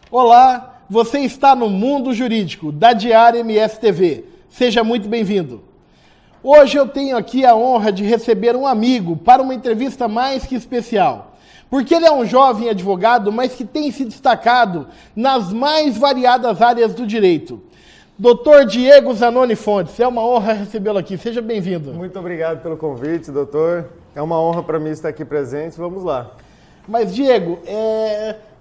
Olá, você está no Mundo Jurídico da Diário MS TV. Seja muito bem-vindo. Hoje eu tenho aqui a honra de receber um amigo para uma entrevista mais que especial, porque ele é um jovem advogado, mas que tem se destacado nas mais variadas áreas do direito. Doutor Diego Zanoni Fontes, é uma honra recebê-lo aqui. Seja bem-vindo. Muito obrigado pelo convite, doutor. É uma honra para mim estar aqui presente. Vamos lá. Mas, Diego,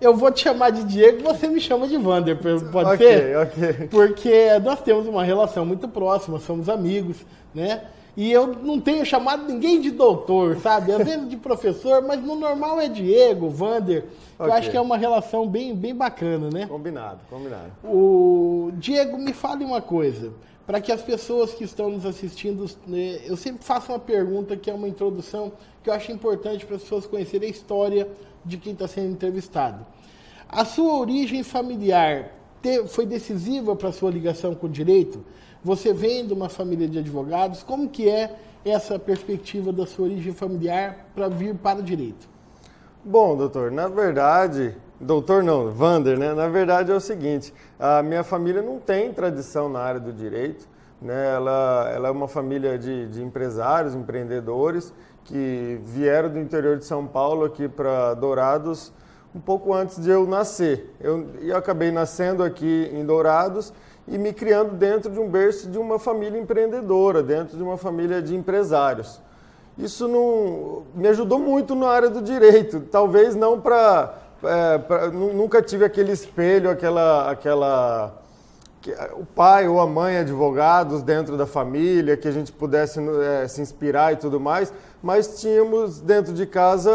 eu vou te chamar de Diego e você me chama de Wander, pode ser? Ok. Porque nós temos uma relação muito próxima, somos amigos, né? E eu não tenho chamado ninguém de doutor, sabe? Às vezes de professor, mas no normal é Diego, Wander. Eu acho que é uma relação bem bacana, né? Combinado. O Diego, me fale uma coisa. Para que as pessoas que estão nos assistindo, eu sempre faço uma pergunta que é uma introdução que eu acho importante para as pessoas conhecerem a história de quem está sendo entrevistado. A sua origem familiar foi decisiva para a sua ligação com o direito? Você vem de uma família de advogados, como que é essa perspectiva da sua origem familiar para vir para o direito? Bom, doutor, na verdade... Doutor não, Wander, né? Na verdade é o seguinte, a minha família não tem tradição na área do direito, né? Ela é uma família de empresários, empreendedores, que vieram do interior de São Paulo aqui para Dourados um pouco antes de eu nascer. Eu acabei nascendo aqui em Dourados e me criando dentro de um berço de uma família empreendedora, dentro de uma família de empresários. Isso me ajudou muito na área do direito, talvez não nunca tive aquele espelho, o pai ou a mãe advogados dentro da família, que a gente pudesse se inspirar e tudo mais, mas tínhamos dentro de casa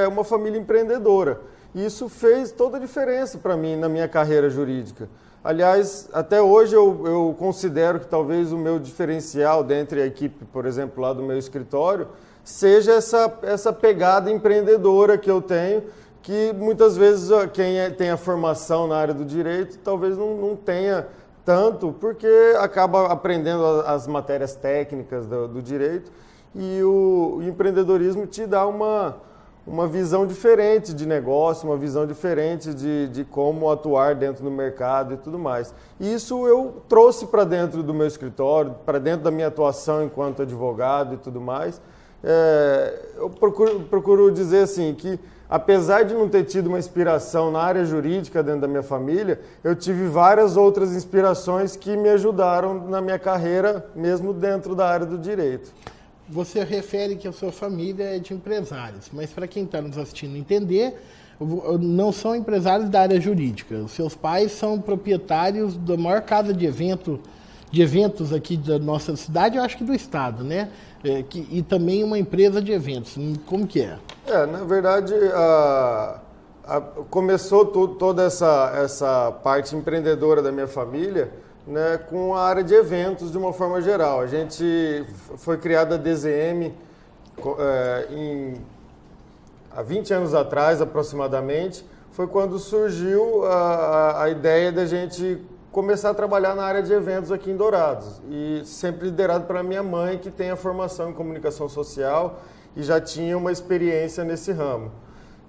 uma família empreendedora. E isso fez toda a diferença para mim na minha carreira jurídica. Aliás, até hoje eu considero que talvez o meu diferencial dentre a equipe, por exemplo, lá do meu escritório, seja essa pegada empreendedora que eu tenho, que muitas vezes quem tem a formação na área do direito talvez não tenha tanto, porque acaba aprendendo as matérias técnicas do direito, e o empreendedorismo te dá uma visão diferente de negócio, uma visão diferente de como atuar dentro do mercado e tudo mais. E isso eu trouxe para dentro do meu escritório, para dentro da minha atuação enquanto advogado e tudo mais. Eu procuro dizer assim que, apesar de não ter tido uma inspiração na área jurídica dentro da minha família, eu tive várias outras inspirações que me ajudaram na minha carreira, mesmo dentro da área do direito. Você refere que a sua família é de empresários, mas para quem está nos assistindo entender, não são empresários da área jurídica. Os seus pais são proprietários da maior casa de eventos aqui da nossa cidade, eu acho que do estado, né? E também uma empresa de eventos. Como que é? Na verdade, começou toda essa parte empreendedora da minha família, né, com a área de eventos de uma forma geral. A gente foi criada a DZM há 20 anos atrás, aproximadamente, foi quando surgiu a ideia da gente começar a trabalhar na área de eventos aqui em Dourados, e sempre liderado pela minha mãe, que tem a formação em comunicação social e já tinha uma experiência nesse ramo.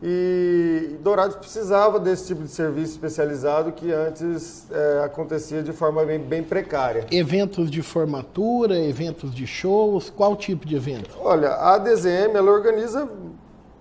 E Dourados precisava desse tipo de serviço especializado que antes acontecia de forma bem precária. Eventos de formatura, eventos de shows, qual tipo de evento? Olha, a DZM, ela organiza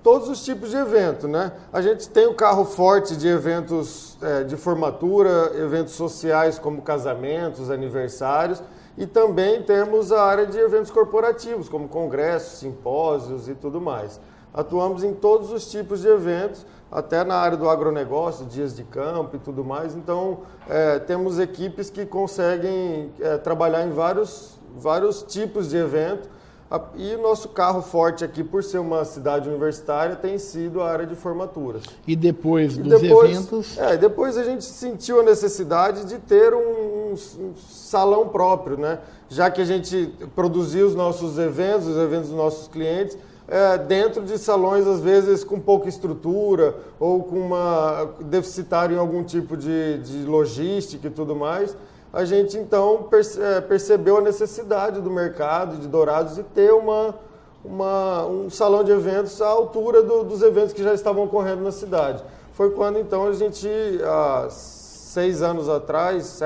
todos os tipos de evento, né? A gente tem o carro forte de eventos de formatura, eventos sociais como casamentos, aniversários, e também temos a área de eventos corporativos, como congressos, simpósios e tudo mais. Atuamos em todos os tipos de eventos, até na área do agronegócio, dias de campo e tudo mais. Então, temos equipes que conseguem trabalhar em vários tipos de evento. E o nosso carro forte aqui, por ser uma cidade universitária, tem sido a área de formaturas. E depois eventos? Depois a gente sentiu a necessidade de ter um salão próprio, né? Já que a gente produzia os nossos eventos, os eventos dos nossos clientes, dentro de salões, às vezes, com pouca estrutura ou com deficitário em algum tipo de logística e tudo mais. A gente, então, percebeu a necessidade do mercado de Dourados de ter um salão de eventos à altura dos eventos que já estavam ocorrendo na cidade. foi quando então a gente, há 7 anos atrás,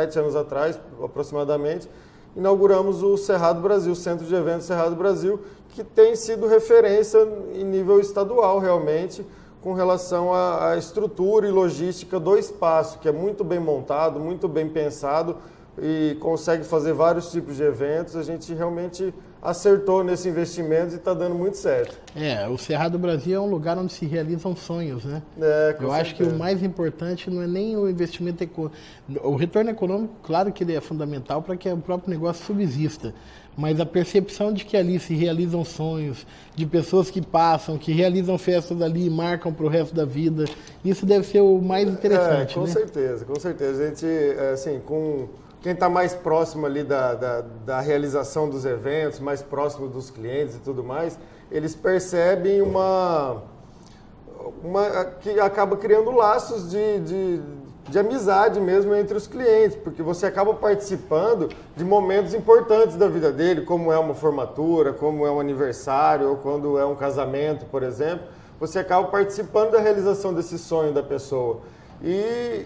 aproximadamente, inauguramos o Cerrado Brasil, o Centro de Eventos Cerrado Brasil, que tem sido referência em nível estadual realmente, com relação à estrutura e logística do espaço, que é muito bem montado, muito bem pensado e consegue fazer vários tipos de eventos. A gente realmente acertou nesse investimento e está dando muito certo. O Cerrado Brasil é um lugar onde se realizam sonhos, né? Eu acho que o mais importante não é nem o investimento o retorno econômico, claro que ele é fundamental para que o próprio negócio subsista, mas a percepção de que ali se realizam sonhos, de pessoas que passam, que realizam festas ali e marcam para o resto da vida, isso deve ser o mais interessante, com né? certeza, com certeza. A gente, assim, com quem está mais próximo ali da realização dos eventos, mais próximo dos clientes e tudo mais, eles percebem que acaba criando laços de amizade mesmo entre os clientes, porque você acaba participando de momentos importantes da vida dele, como é uma formatura, como é um aniversário, ou quando é um casamento, por exemplo, você acaba participando da realização desse sonho da pessoa. E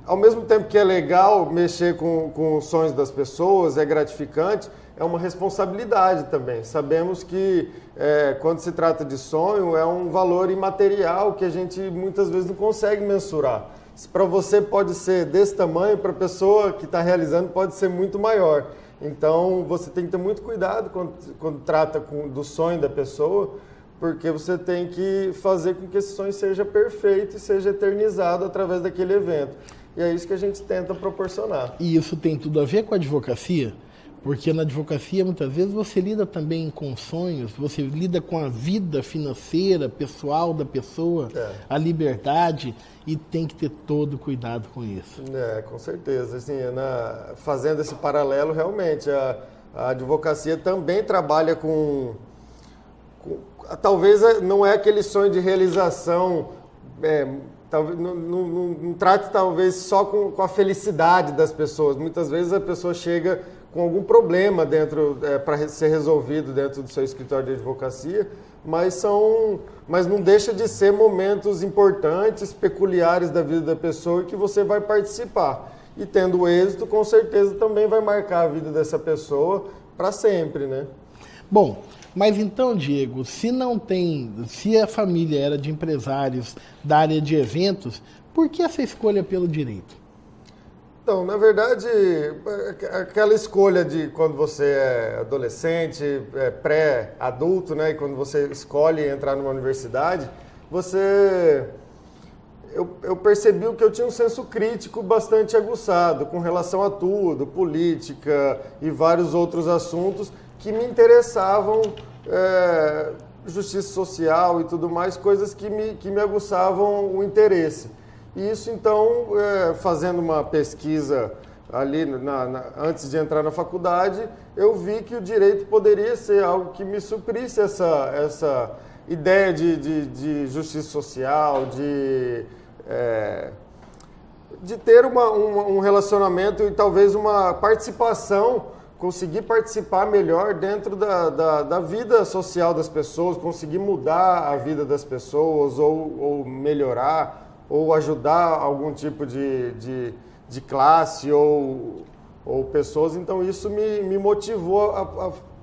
ao mesmo tempo que é legal mexer com os sonhos das pessoas, é gratificante, é uma responsabilidade também. Sabemos que quando se trata de sonho, é um valor imaterial que a gente muitas vezes não consegue mensurar. Se para você pode ser desse tamanho, para a pessoa que está realizando pode ser muito maior. Então você tem que ter muito cuidado quando trata do sonho da pessoa, porque você tem que fazer com que esse sonho seja perfeito e seja eternizado através daquele evento. E é isso que a gente tenta proporcionar. E isso tem tudo a ver com a advocacia? Porque na advocacia, muitas vezes, você lida também com sonhos, você lida com a vida financeira, pessoal da pessoa, a liberdade, e tem que ter todo cuidado com isso. Com certeza. Assim, fazendo esse paralelo, realmente, a advocacia também trabalha com... Talvez não é aquele sonho de realização... Talvez, não trate talvez só com a felicidade das pessoas. Muitas vezes a pessoa chega com algum problema para ser resolvido dentro do seu escritório de advocacia, mas não deixa de ser momentos importantes, peculiares da vida da pessoa e que você vai participar. E tendo êxito, com certeza também vai marcar a vida dessa pessoa para sempre, né? Bom, mas então, Diego, se a família era de empresários da área de eventos, por que essa escolha pelo direito? Então, na verdade, aquela escolha de quando você é adolescente, pré-adulto, né, e quando você escolhe entrar numa universidade, eu percebi que eu tinha um senso crítico bastante aguçado com relação a tudo, política e vários outros assuntos que me interessavam, justiça social e tudo mais, coisas que me aguçavam o interesse. E isso, então, fazendo uma pesquisa ali antes de entrar na faculdade, eu vi que o direito poderia ser algo que me suprisse essa ideia de justiça social, de ter um relacionamento e talvez uma participação, conseguir participar melhor dentro da vida social das pessoas, conseguir mudar a vida das pessoas ou melhorar, ou ajudar algum tipo de classe ou pessoas. Então isso me motivou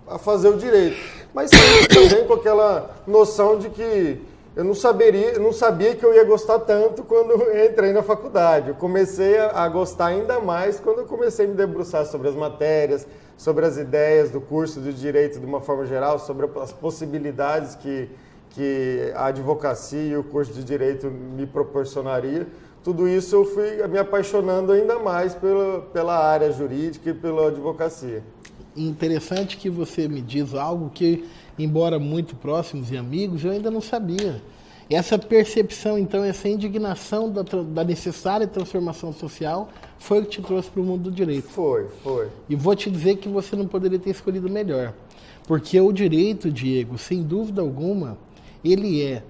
a fazer o direito. Mas também com aquela noção de que eu não sabia que eu ia gostar tanto quando eu entrei na faculdade. Eu comecei a gostar ainda mais quando eu comecei a me debruçar sobre as matérias, sobre as ideias do curso de Direito de uma forma geral, sobre as possibilidades que a advocacia e o curso de Direito me proporcionaria. Tudo isso eu fui me apaixonando ainda mais pela área jurídica e pela advocacia. Interessante que você me diz algo que, embora muito próximos e amigos, eu ainda não sabia. Essa percepção, então, essa indignação da necessária transformação social foi o que te trouxe para o mundo do direito. Foi. E vou te dizer que você não poderia ter escolhido melhor. Porque o direito, Diego, sem dúvida alguma, ele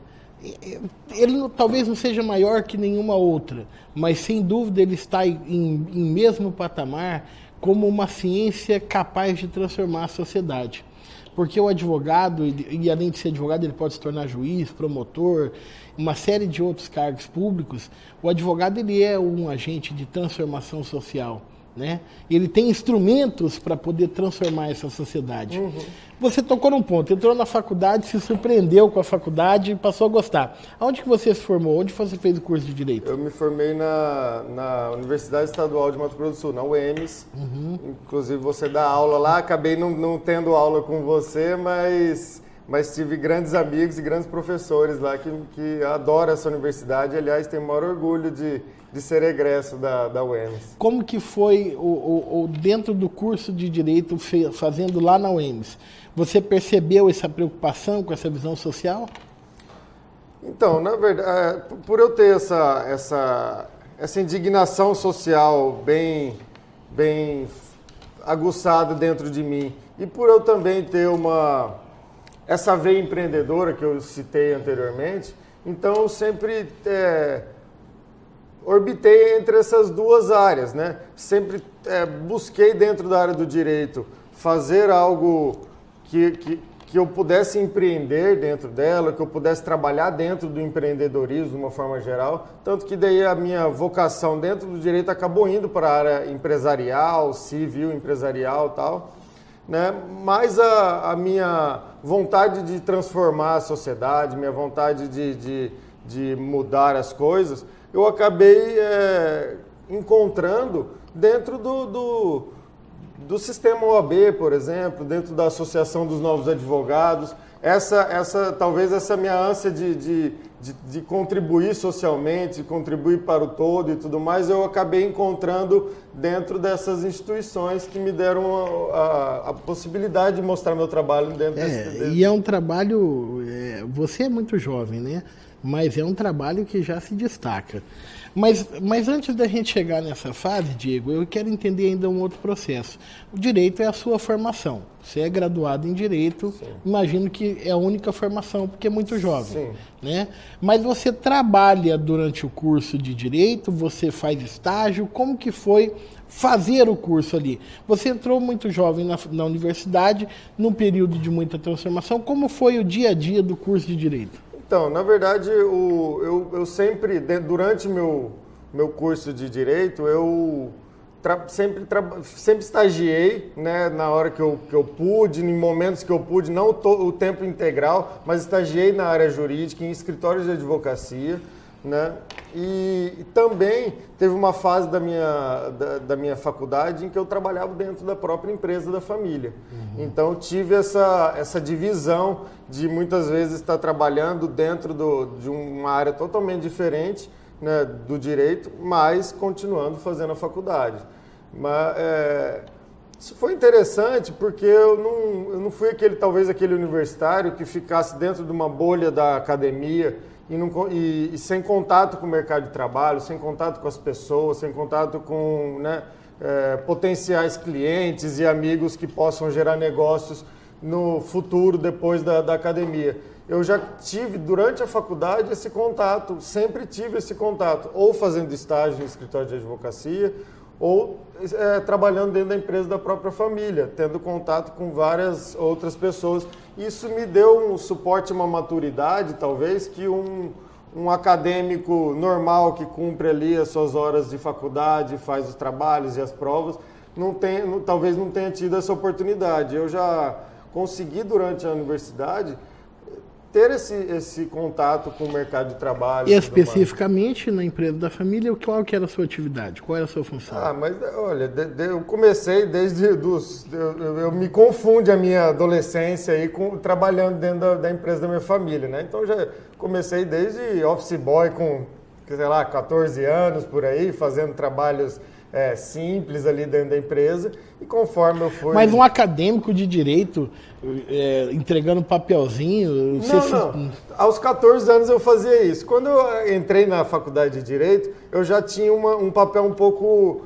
talvez não seja maior que nenhuma outra, mas sem dúvida ele está em mesmo patamar como uma ciência capaz de transformar a sociedade. Porque o advogado, e além de ser advogado, ele pode se tornar juiz, promotor, uma série de outros cargos públicos. O advogado, ele é um agente de transformação social, né? Ele tem instrumentos para poder transformar essa sociedade. Você tocou num ponto, entrou na faculdade, se surpreendeu com a faculdade e passou a gostar. Aonde que você se formou? Onde você fez o curso de Direito? Eu me formei na Universidade Estadual de Mato Grosso do Sul, na UEMS. Inclusive você dá aula lá, acabei não tendo aula com você, mas tive grandes amigos e grandes professores lá que adoram essa universidade. Aliás, tenho o maior orgulho de ser egresso da UEMS. Como que foi dentro do curso de Direito, fazendo lá na UEMS? Você percebeu essa preocupação com essa visão social? Então, na verdade, por eu ter essa indignação social bem aguçada dentro de mim, e por eu também ter essa veia empreendedora que eu citei anteriormente, então eu sempre orbitei entre essas duas áreas, né? Sempre busquei dentro da área do direito fazer algo que eu pudesse empreender dentro dela, que eu pudesse trabalhar dentro do empreendedorismo de uma forma geral, tanto que daí a minha vocação dentro do direito acabou indo para a área empresarial, civil, empresarial e tal, né? Mas a minha vontade de transformar a sociedade, minha vontade de mudar as coisas, eu acabei encontrando dentro do sistema OAB, por exemplo, dentro da Associação dos Novos Advogados. Talvez essa minha ânsia de contribuir socialmente, contribuir para o todo e tudo mais, eu acabei encontrando dentro dessas instituições que me deram a possibilidade de mostrar meu trabalho dentro desse... E é um trabalho... você é muito jovem, né? Mas é um trabalho que já se destaca. Mas antes da gente chegar nessa fase, Diego, eu quero entender ainda um outro processo. O direito é a sua formação. Você é graduado em Direito, sim. Imagino que é a única formação, porque é muito jovem. Sim. Né? Mas você trabalha durante o curso de Direito, você faz estágio, como que foi fazer o curso ali? Você entrou muito jovem na universidade, num período de muita transformação, como foi o dia a dia do curso de Direito? Então, na verdade, eu sempre, durante meu curso de Direito, eu sempre estagiei, né, na hora que eu pude, em momentos que eu pude, não o tempo integral, mas estagiei na área jurídica, em escritórios de advocacia, né, e também teve uma fase da minha faculdade em que eu trabalhava dentro da própria empresa da família. Então tive essa divisão de muitas vezes estar trabalhando dentro de uma área totalmente diferente, né, do direito, mas continuando fazendo a faculdade. Mas isso foi interessante porque eu não fui talvez aquele universitário que ficasse dentro de uma bolha da academia e sem contato com o mercado de trabalho, sem contato com as pessoas, sem contato com, né, potenciais clientes e amigos que possam gerar negócios no futuro, depois da academia. Eu já tive, durante a faculdade, esse contato, sempre tive esse contato, ou fazendo estágio em escritório de advocacia, ou trabalhando dentro da empresa da própria família, tendo contato com várias outras pessoas. Isso me deu um suporte, uma maturidade, talvez, que um acadêmico normal que cumpre ali as suas horas de faculdade, faz os trabalhos e as provas, talvez não tenha tido essa oportunidade. Eu já consegui, durante a universidade, ter esse contato com o mercado de trabalho. E especificamente na empresa da família, qual que era a sua atividade? Qual era a sua função? Mas olha, eu comecei desde eu me confundo a minha adolescência aí trabalhando dentro da empresa da minha família, né? Então já comecei desde office boy com, sei lá, 14 anos por aí, fazendo trabalhos simples ali dentro da empresa, e conforme eu fui... Mas um acadêmico de direito entregando papelzinho... Não. Aos 14 anos eu fazia isso. Quando eu entrei na faculdade de Direito, eu já tinha um papel um pouco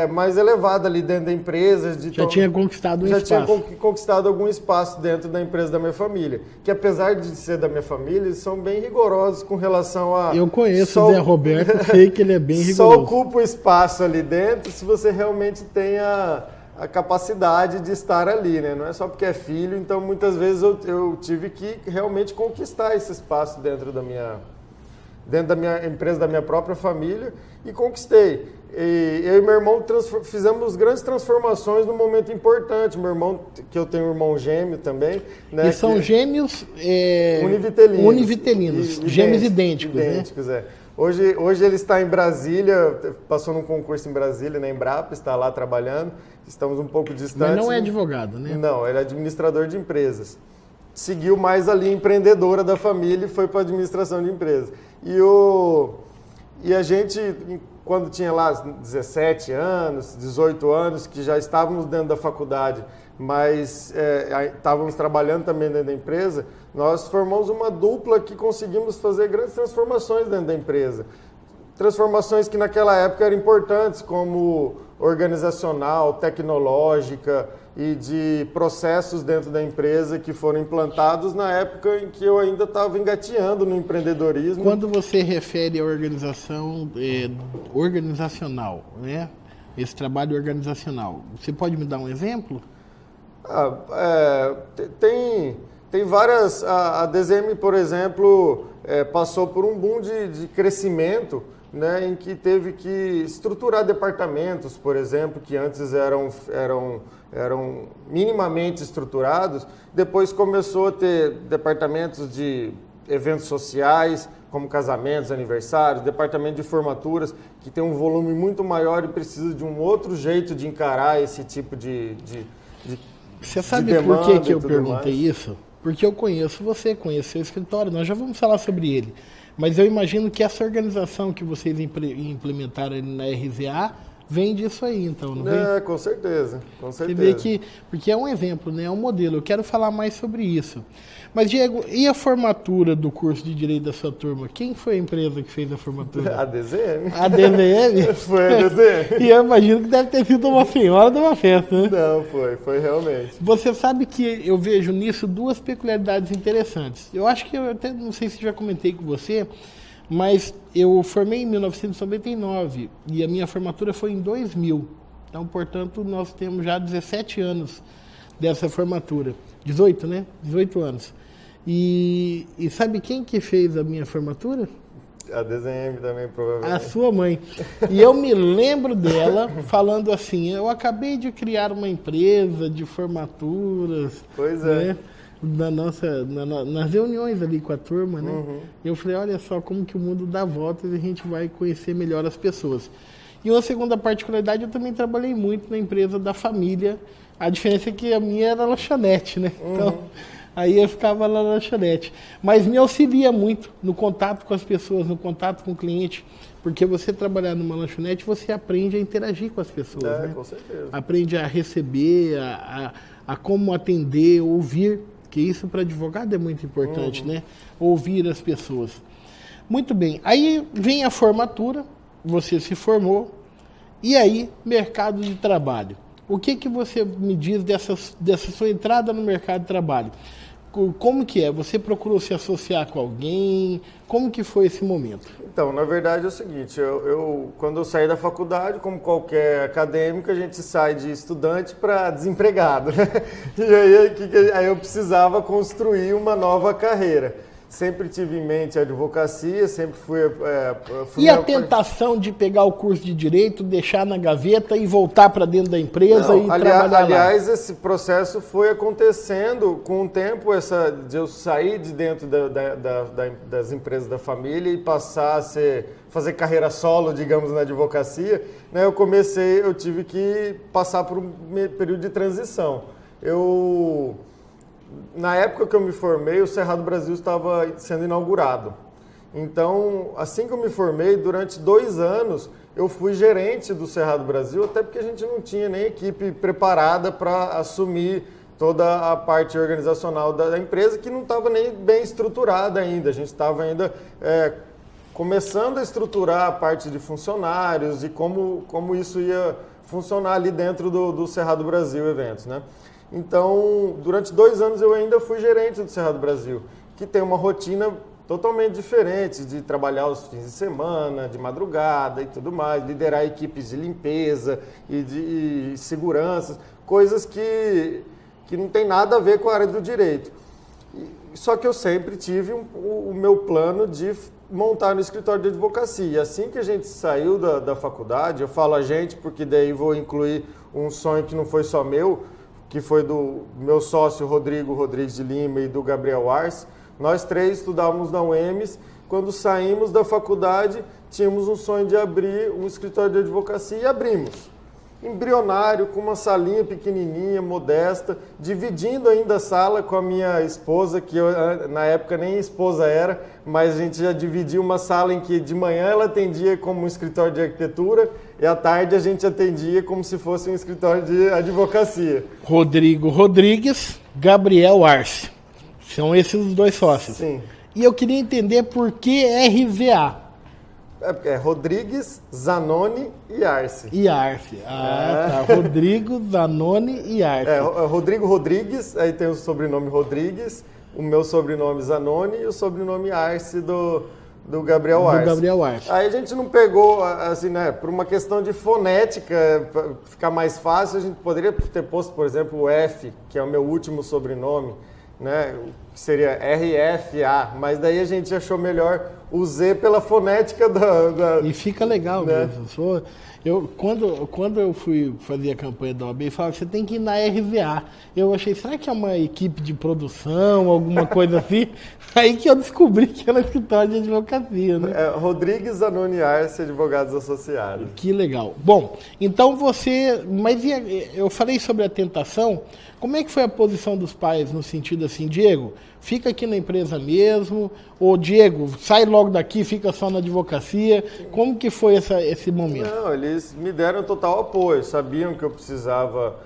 mais elevado ali dentro da empresa. Já tinha conquistado um espaço. Já tinha conquistado algum espaço dentro da empresa da minha família. Que apesar de ser da minha família, eles são bem rigorosos com relação a... Eu conheço o Zé Roberto, sei que ele é bem rigoroso. Só ocupa o espaço ali dentro se você realmente tenha a capacidade de estar ali, né? Não é só porque é filho, então muitas vezes eu tive que realmente conquistar esse espaço dentro da minha empresa, da minha própria família, e conquistei. E eu e meu irmão fizemos grandes transformações num momento importante. Meu irmão, que eu tenho um irmão gêmeo também, né? E são gêmeos univitelinos, gêmeos idênticos, né? Hoje ele está em Brasília, passou num concurso em Brasília, na Embrapa, está lá trabalhando. Estamos um pouco distantes. Mas não é advogado, né? Não, ele é administrador de empresas. Seguiu mais ali empreendedora da família e foi para a administração de empresas. E a gente, quando tinha lá 17 anos, 18 anos, que já estávamos dentro da faculdade, mas estávamos trabalhando também dentro da empresa, nós formamos uma dupla que conseguimos fazer grandes transformações dentro da empresa. Transformações que naquela época eram importantes, como organizacional, tecnológica e de processos dentro da empresa que foram implantados na época em que eu ainda estava engateando no empreendedorismo. Quando você refere a organização organizacional, né? Esse trabalho organizacional, você pode me dar um exemplo? Tem várias... A DZM, por exemplo, passou por um boom de crescimento, né, em que teve que estruturar departamentos, por exemplo, que antes eram minimamente estruturados. Depois começou a ter departamentos de eventos sociais, como casamentos, aniversários, departamento de formaturas, que tem um volume muito maior e precisa de um outro jeito de encarar esse tipo de Você sabe por que eu perguntei isso? Porque eu conheço você, conheço seu escritório, nós já vamos falar sobre ele. Mas eu imagino que essa organização que vocês implementaram na RZA vem disso aí, então, não vem? Com certeza, com certeza. Você vê que, porque é um exemplo, né? É um modelo. Eu quero falar mais sobre isso. Mas, Diego, e a formatura do curso de Direito da sua turma? Quem foi a empresa que fez a formatura? A DZM. A DZM? Foi a DZM. E eu imagino que deve ter sido uma senhora de uma festa, né? Não, foi realmente. Você sabe que eu vejo nisso duas peculiaridades interessantes. Eu acho que eu até não sei se já comentei com você, mas eu formei em 1999 e a minha formatura foi em 2000. Então, portanto, nós temos já 17 anos dessa formatura. 18, né? 18 anos. E sabe quem que fez a minha formatura? A DZM também, provavelmente. A sua mãe. E eu me lembro dela falando assim, eu acabei de criar uma empresa de formaturas. Pois é. Né? Nas reuniões ali com a turma, né? Uhum. Eu falei, olha só como que o mundo dá voltas e a gente vai conhecer melhor as pessoas. E uma segunda particularidade, eu também trabalhei muito na empresa da família. A diferença é que a minha era lanchonete, né? Então, aí eu ficava lá na lanchonete. Mas me auxilia muito no contato com as pessoas, no contato com o cliente. Porque você trabalhar numa lanchonete, você aprende a interagir com as pessoas, né? Com certeza. Aprende a receber, a como atender, ouvir. Que isso para advogado é muito importante, né? Ouvir as pessoas. Muito bem. Aí vem a formatura, você se formou, e aí, mercado de trabalho. O que você me diz dessa sua entrada no mercado de trabalho? Como que é? Você procurou se associar com alguém? Como que foi esse momento? Então, na verdade é o seguinte, quando eu saí da faculdade, como qualquer acadêmico, a gente sai de estudante para desempregado, né? E aí eu precisava construir uma nova carreira. Sempre tive em mente a advocacia, sempre fui... E a tentação de pegar o curso de Direito, deixar na gaveta e voltar para dentro da empresa e trabalhar lá? Aliás, esse processo foi acontecendo com o tempo, de eu sair de dentro das empresas da família e passar a fazer carreira solo, digamos, na advocacia. Né, eu tive que passar por um período de transição. Na época que eu me formei, o Cerrado Brasil estava sendo inaugurado. Então, assim que eu me formei, durante 2 anos, eu fui gerente do Cerrado Brasil, até porque a gente não tinha nem equipe preparada para assumir toda a parte organizacional da empresa, que não estava nem bem estruturada ainda. A gente estava ainda começando a estruturar a parte de funcionários e como isso ia funcionar ali dentro do Cerrado Brasil Eventos, né? Então, durante 2 anos eu ainda fui gerente do Cerrado Brasil, que tem uma rotina totalmente diferentes, de trabalhar os fins de semana, de madrugada e tudo mais, liderar equipes de limpeza e de segurança, coisas que não tem nada a ver com a área do direito. Só que eu sempre tive o meu plano de montar no escritório de advocacia. Assim que a gente saiu da faculdade, eu falo a gente porque daí vou incluir um sonho que não foi só meu, que foi do meu sócio Rodrigo Rodrigues de Lima e do Gabriel Arce. Nós 3 estudávamos na UEMS. Quando saímos da faculdade, tínhamos um sonho de abrir um escritório de advocacia e abrimos. Embrionário, com uma salinha pequenininha, modesta, dividindo ainda a sala com a minha esposa, que eu, na época nem esposa era, mas a gente já dividia uma sala em que de manhã ela atendia como um escritório de arquitetura e à tarde a gente atendia como se fosse um escritório de advocacia. Rodrigo Rodrigues, Gabriel Arce. São esses os 2 sócios. Sim. E eu queria entender por que RZA. É Rodrigues, Zanoni e Arce. E Arce. Tá. Rodrigo, Zanoni e Arce. Rodrigo Rodrigues, aí tem o sobrenome Rodrigues, o meu sobrenome Zanoni e o sobrenome Arce do Gabriel Arce. Do Gabriel Arce. Aí a gente não pegou, assim, né, por uma questão de fonética, para ficar mais fácil, a gente poderia ter posto, por exemplo, o F, que é o meu último sobrenome, né, que seria RFA, mas daí a gente achou melhor o Z pela fonética da... E fica legal, né? mesmo. Quando eu fui fazer a campanha da OAB, falava que você tem que ir na RZA. Eu achei, será que é uma equipe de produção, alguma coisa assim? Aí que eu descobri que era escritório de advocacia, né? Rodrigues, Zanoni e Arce, advogados associados. Que legal. Bom, então mas eu falei sobre a tentação. Como é que foi a posição dos pais no sentido assim, Diego, fica aqui na empresa mesmo, ou Diego, sai logo daqui, fica só na advocacia? Como que foi esse momento? Não, eles me deram total apoio, sabiam que eu precisava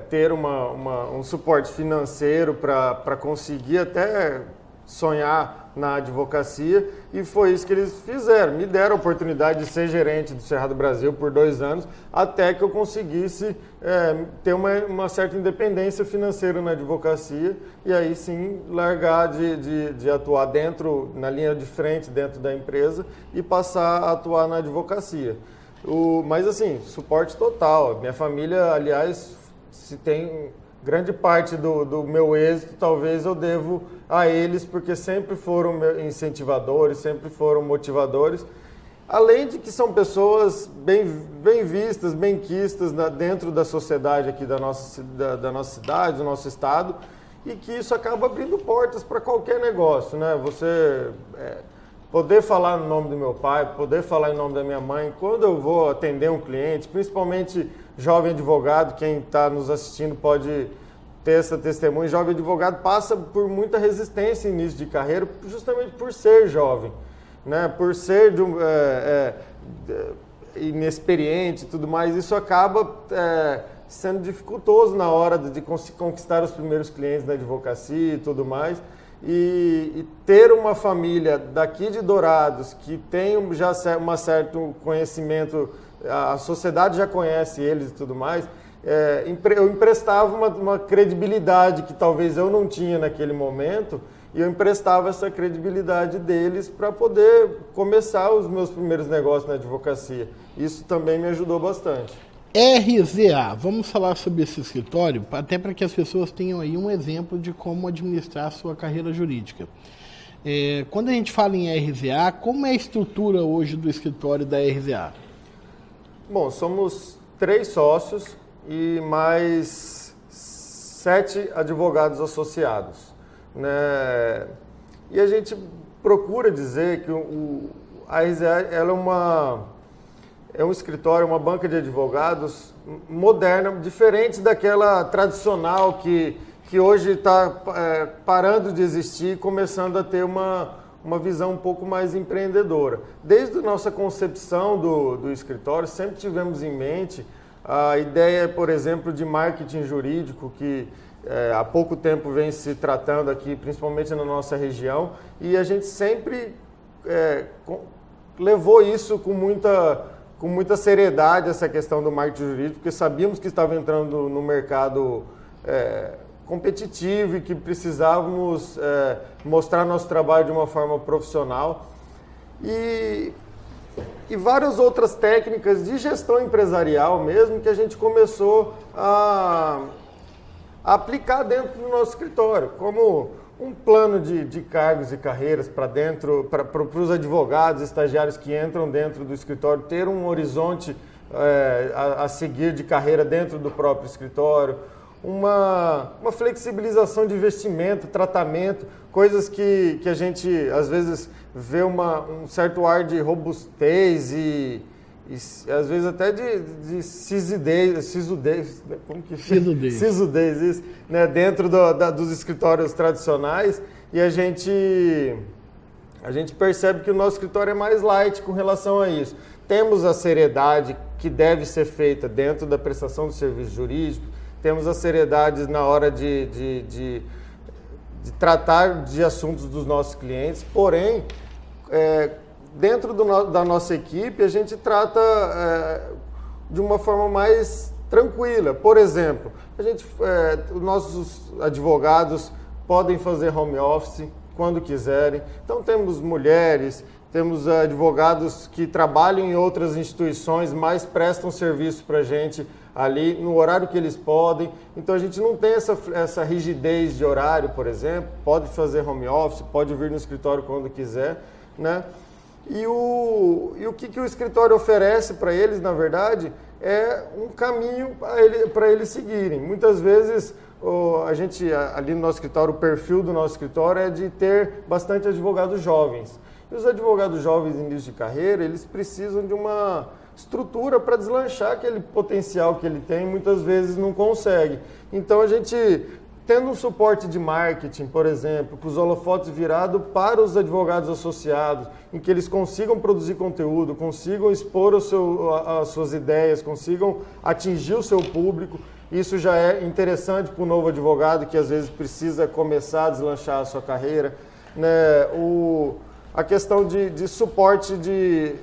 ter um suporte financeiro para conseguir até sonhar na advocacia, e foi isso que eles fizeram. Me deram a oportunidade de ser gerente do Cerrado Brasil por 2 anos, até que eu conseguisse ter uma certa independência financeira na advocacia, e aí sim largar de atuar na linha de frente dentro da empresa e passar a atuar na advocacia. Mas assim, suporte total. Minha família, aliás, se tem... Grande parte do meu êxito, talvez eu devo a eles, porque sempre foram incentivadores, sempre foram motivadores. Além de que são pessoas bem vistas, bem quistas dentro da sociedade aqui da nossa cidade, do nosso estado, e que isso acaba abrindo portas para qualquer negócio, né? Você poder falar no nome do meu pai, poder falar em nome da minha mãe, quando eu vou atender um cliente, principalmente jovem advogado, quem está nos assistindo pode ter essa testemunha. Jovem advogado passa por muita resistência no início de carreira, justamente por ser jovem, né? Por ser inexperiente e tudo mais. Isso acaba sendo dificultoso na hora de conquistar os primeiros clientes na advocacia e tudo mais. E ter uma família daqui de Dourados que tem já um certo conhecimento, a sociedade já conhece eles e tudo mais, eu emprestava uma credibilidade que talvez eu não tinha naquele momento, e eu emprestava essa credibilidade deles para poder começar os meus primeiros negócios na advocacia. Isso também me ajudou bastante. RZA, vamos falar sobre esse escritório, até para que as pessoas tenham aí um exemplo de como administrar a sua carreira jurídica. Quando a gente fala em RZA, como é a estrutura hoje do escritório da RZA? Bom, somos 3 sócios e mais 7 advogados associados, né? E a gente procura dizer que a RZA ela é um escritório, uma banca de advogados moderna, diferente daquela tradicional que hoje está parando de existir e começando a ter uma visão um pouco mais empreendedora. Desde a nossa concepção do escritório, sempre tivemos em mente a ideia, por exemplo, de marketing jurídico, que há pouco tempo vem se tratando aqui, principalmente na nossa região, e a gente sempre levou isso com muita seriedade, essa questão do marketing jurídico, porque sabíamos que estava entrando no mercado competitivo e que precisávamos mostrar nosso trabalho de uma forma profissional. E várias outras técnicas de gestão empresarial mesmo que a gente começou a aplicar dentro do nosso escritório, como um plano de cargos e carreiras para os advogados, estagiários que entram dentro do escritório, ter um horizonte a seguir de carreira dentro do próprio escritório, uma flexibilização de investimento, tratamento, coisas que a gente às vezes vê um certo ar de robustez e às vezes até de sisudez, isso, né, dentro dos escritórios tradicionais, e a gente percebe que o nosso escritório é mais light com relação a isso. Temos a seriedade que deve ser feita dentro da prestação do serviço jurídico, temos a seriedade na hora de tratar de assuntos dos nossos clientes, porém, dentro da nossa equipe, a gente trata de uma forma mais tranquila. Por exemplo, os nossos advogados podem fazer home office quando quiserem. Então, temos mulheres, temos advogados que trabalham em outras instituições, mas prestam serviço para a gente ali no horário que eles podem. Então, a gente não tem essa rigidez de horário, por exemplo. Pode fazer home office, pode vir no escritório quando quiser, né? E o que o escritório oferece para eles, na verdade, é um caminho para eles seguirem. Muitas vezes, a gente, ali no nosso escritório, o perfil do nosso escritório é de ter bastante advogados jovens. E os advogados jovens em início de carreira, eles precisam de uma estrutura para deslanchar aquele potencial que ele tem, muitas vezes não consegue. Então, a gente, tendo um suporte de marketing, por exemplo, com os holofotes virados para os advogados associados, em que eles consigam produzir conteúdo, consigam expor as suas ideias, consigam atingir o seu público, isso já é interessante para o novo advogado que às vezes precisa começar a deslanchar a sua carreira, né? A questão de suporte de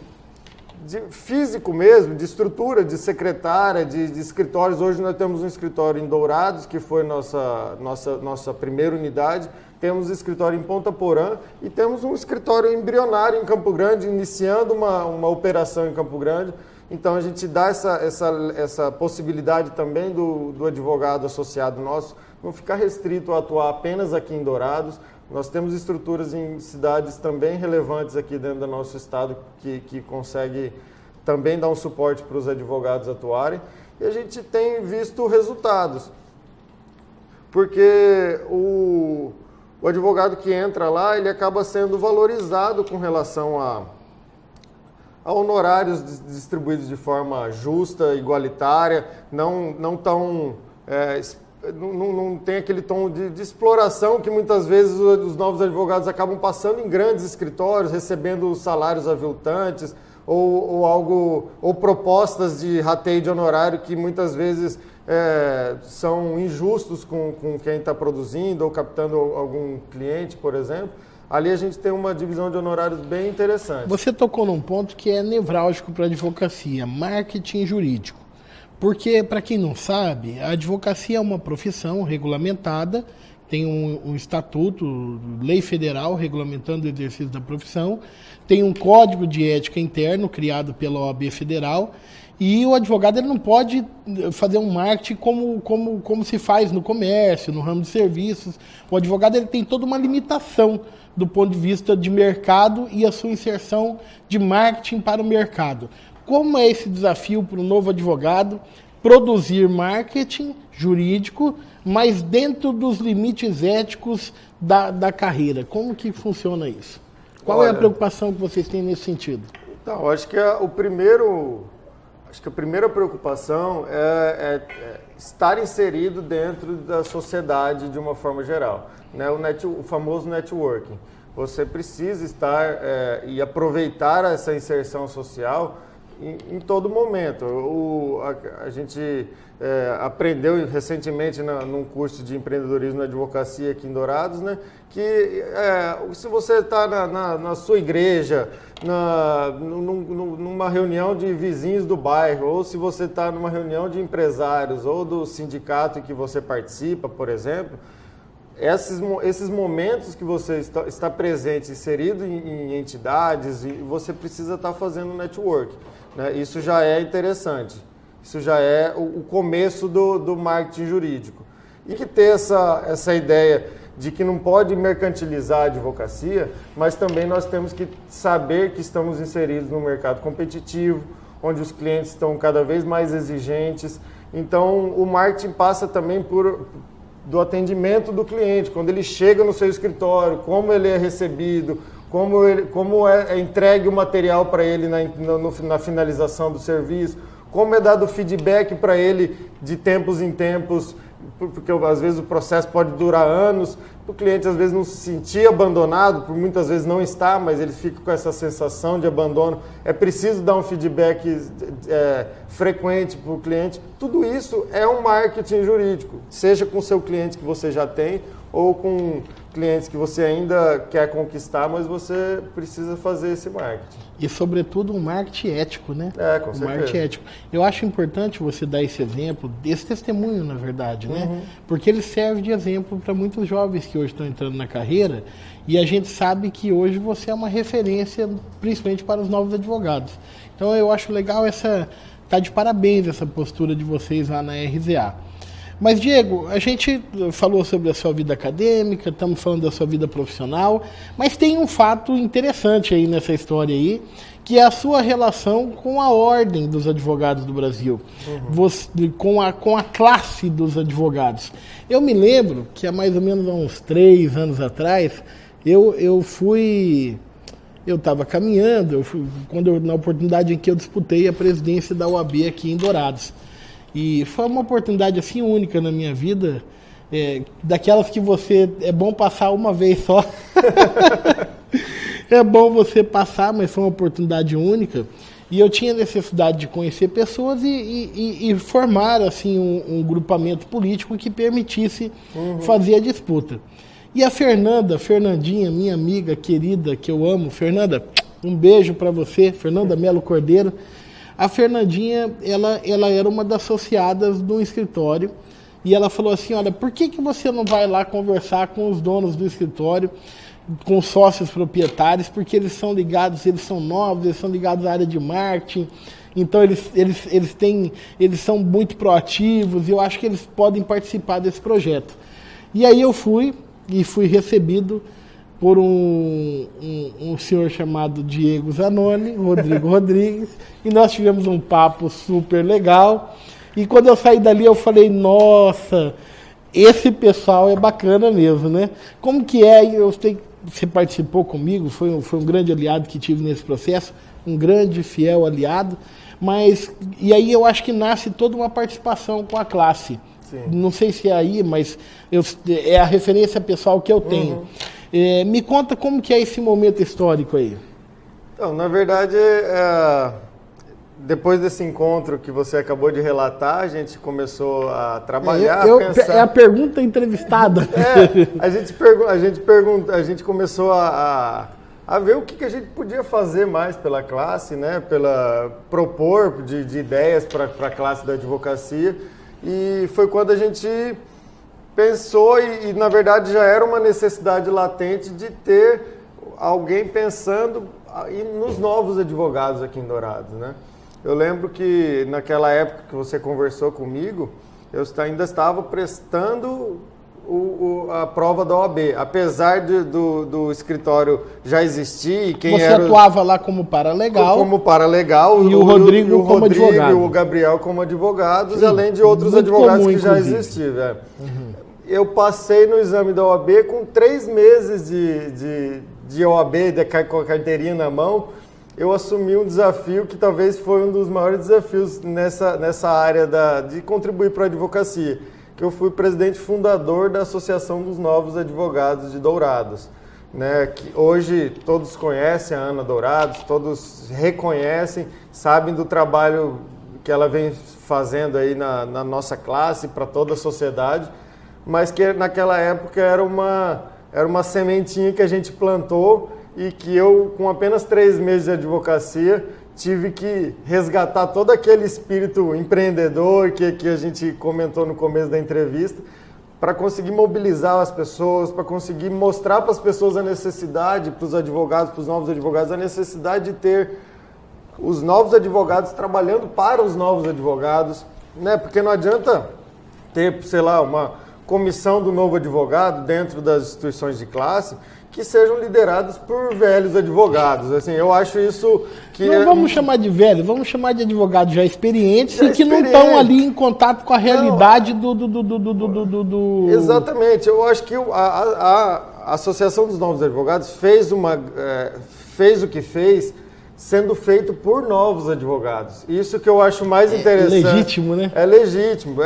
físico mesmo, de estrutura, de secretária, de escritórios. Hoje nós temos um escritório em Dourados, que foi nossa primeira unidade. Temos um escritório em Ponta Porã e temos um escritório embrionário em Campo Grande, iniciando uma operação em Campo Grande. Então a gente dá essa possibilidade também do advogado associado nosso não ficar restrito a atuar apenas aqui em Dourados. Nós temos estruturas em cidades também relevantes aqui dentro do nosso estado que consegue também dar um suporte para os advogados atuarem. E a gente tem visto resultados, porque o advogado que entra lá, ele acaba sendo valorizado com relação a honorários distribuídos de forma justa, igualitária, não tão... Não tem aquele tom de exploração que muitas vezes os novos advogados acabam passando em grandes escritórios, recebendo salários aviltantes ou propostas de rateio de honorário que muitas vezes são injustos com quem está produzindo ou captando algum cliente, por exemplo. Ali a gente tem uma divisão de honorários bem interessante. Você tocou num ponto que é nevrálgico para a advocacia, marketing jurídico. Porque, para quem não sabe, a advocacia é uma profissão regulamentada, tem um estatuto, lei federal regulamentando o exercício da profissão, tem um código de ética interno criado pela OAB federal, e o advogado ele não pode fazer um marketing como se faz no comércio, no ramo de serviços. O advogado ele tem toda uma limitação do ponto de vista de mercado e a sua inserção de marketing para o mercado. Como é esse desafio para o novo advogado produzir marketing jurídico, mas dentro dos limites éticos da carreira? Como que funciona isso? Qual é a preocupação que vocês têm nesse sentido? Então, acho que a primeira preocupação é estar inserido dentro da sociedade de uma forma geral, né? O famoso networking. Você precisa estar e aproveitar essa inserção social em todo momento. A gente aprendeu recentemente num curso de empreendedorismo e advocacia aqui em Dourados, né, que se você está na sua igreja, numa reunião de vizinhos do bairro, ou se você está numa reunião de empresários ou do sindicato em que você participa, por exemplo, esses momentos que você está presente, inserido em entidades, e você precisa estar fazendo network, né? Isso já é interessante. Isso já é o começo do marketing jurídico. E que ter essa ideia de que não pode mercantilizar a advocacia, mas também nós temos que saber que estamos inseridos num mercado competitivo, onde os clientes estão cada vez mais exigentes. Então, o marketing passa também do atendimento do cliente, quando ele chega no seu escritório, como ele é recebido, como é entregue o material para ele na finalização do serviço, como é dado feedback para ele de tempos em tempos, porque às vezes o processo pode durar anos, o cliente às vezes não se sentir abandonado, por muitas vezes não está, mas ele fica com essa sensação de abandono. É preciso dar um feedback frequente para o cliente. Tudo isso é um marketing jurídico, seja com o seu cliente que você já tem ou com clientes que você ainda quer conquistar, mas você precisa fazer esse marketing. E, sobretudo, um marketing ético, né? Com certeza. Marketing ético. Eu acho importante você dar esse exemplo, esse testemunho, na verdade, né? Porque ele serve de exemplo para muitos jovens que hoje estão entrando na carreira, e a gente sabe que hoje você é uma referência, principalmente para os novos advogados. Então, eu acho legal tá de parabéns essa postura de vocês lá na RZA. Mas, Diego, a gente falou sobre a sua vida acadêmica, estamos falando da sua vida profissional, mas tem um fato interessante aí nessa história aí, que é a sua relação com a Ordem dos Advogados do Brasil, com a classe dos advogados. Eu me lembro que há mais ou menos uns 3 anos atrás, eu estava caminhando, na oportunidade em que eu disputei a presidência da OAB aqui em Dourados. E foi uma oportunidade assim única na minha vida, daquelas que é bom passar uma vez só. É bom você passar, mas foi uma oportunidade única. E eu tinha necessidade de conhecer pessoas e formar assim um grupamento político que permitisse fazer a disputa. E a Fernandinha, minha amiga querida, que eu amo, Fernanda, um beijo para você, Fernanda Melo Cordeiro. A Fernandinha, ela era uma das associadas do escritório e ela falou assim, olha, por que você não vai lá conversar com os donos do escritório, com os sócios proprietários, porque eles são ligados, eles são novos, eles são ligados à área de marketing, então eles são muito proativos e eu acho que eles podem participar desse projeto. E aí eu fui recebido por um senhor chamado Diego Zanoni, Rodrigo Rodrigues, e nós tivemos um papo super legal. E quando eu saí dali, eu falei, nossa, esse pessoal é bacana mesmo, né? Como que é? Eu sei que você participou comigo, foi um grande aliado que tive nesse processo, um grande, fiel aliado, e aí eu acho que nasce toda uma participação com a classe. Sim. Não sei se é aí, mas é a referência pessoal que eu tenho. Me conta como que é esse momento histórico aí. Então, na verdade, depois desse encontro que você acabou de relatar, a gente começou a trabalhar, a pensar... É a pergunta entrevistada. A gente começou a ver o que a gente podia fazer mais pela classe, né? Propor de ideias para a classe da advocacia. E foi quando a gente pensou, e na verdade já era uma necessidade latente de ter alguém pensando nos novos advogados aqui em Dourados, né? Eu lembro que naquela época que você conversou comigo, eu ainda estava prestando a prova da OAB, apesar do escritório já existir. Você atuava lá como paralegal. Como paralegal. E o Rodrigo como advogado. E o Gabriel como advogados, sim, além de outros advogados que já existiam. Eu passei no exame da OAB com 3 meses de OAB, com a carteirinha na mão. Eu assumi um desafio que talvez foi um dos maiores desafios nessa área de contribuir para a advocacia, que eu fui presidente fundador da Associação dos Novos Advogados de Dourados. né, que hoje todos conhecem a Ana Dourados, todos reconhecem, sabem do trabalho que ela vem fazendo aí na nossa classe, para toda a sociedade, mas que naquela época era uma sementinha que a gente plantou e que eu, com apenas 3 meses de advocacia, tive que resgatar todo aquele espírito empreendedor que a gente comentou no começo da entrevista, para conseguir mobilizar as pessoas, para conseguir mostrar para as pessoas a necessidade, para os advogados, para os novos advogados, a necessidade de ter os novos advogados trabalhando para os novos advogados, né? Porque não adianta ter, sei lá, uma comissão do novo advogado dentro das instituições de classe que sejam liderados por velhos advogados. Assim, eu acho isso que... Não vamos chamar de velho, vamos chamar de advogados já experientes e que não estão ali em contato com a realidade do... Exatamente. Eu acho que a Associação dos Novos Advogados fez o que fez sendo feito por novos advogados. Isso que eu acho mais interessante. É legítimo, né? É legítimo.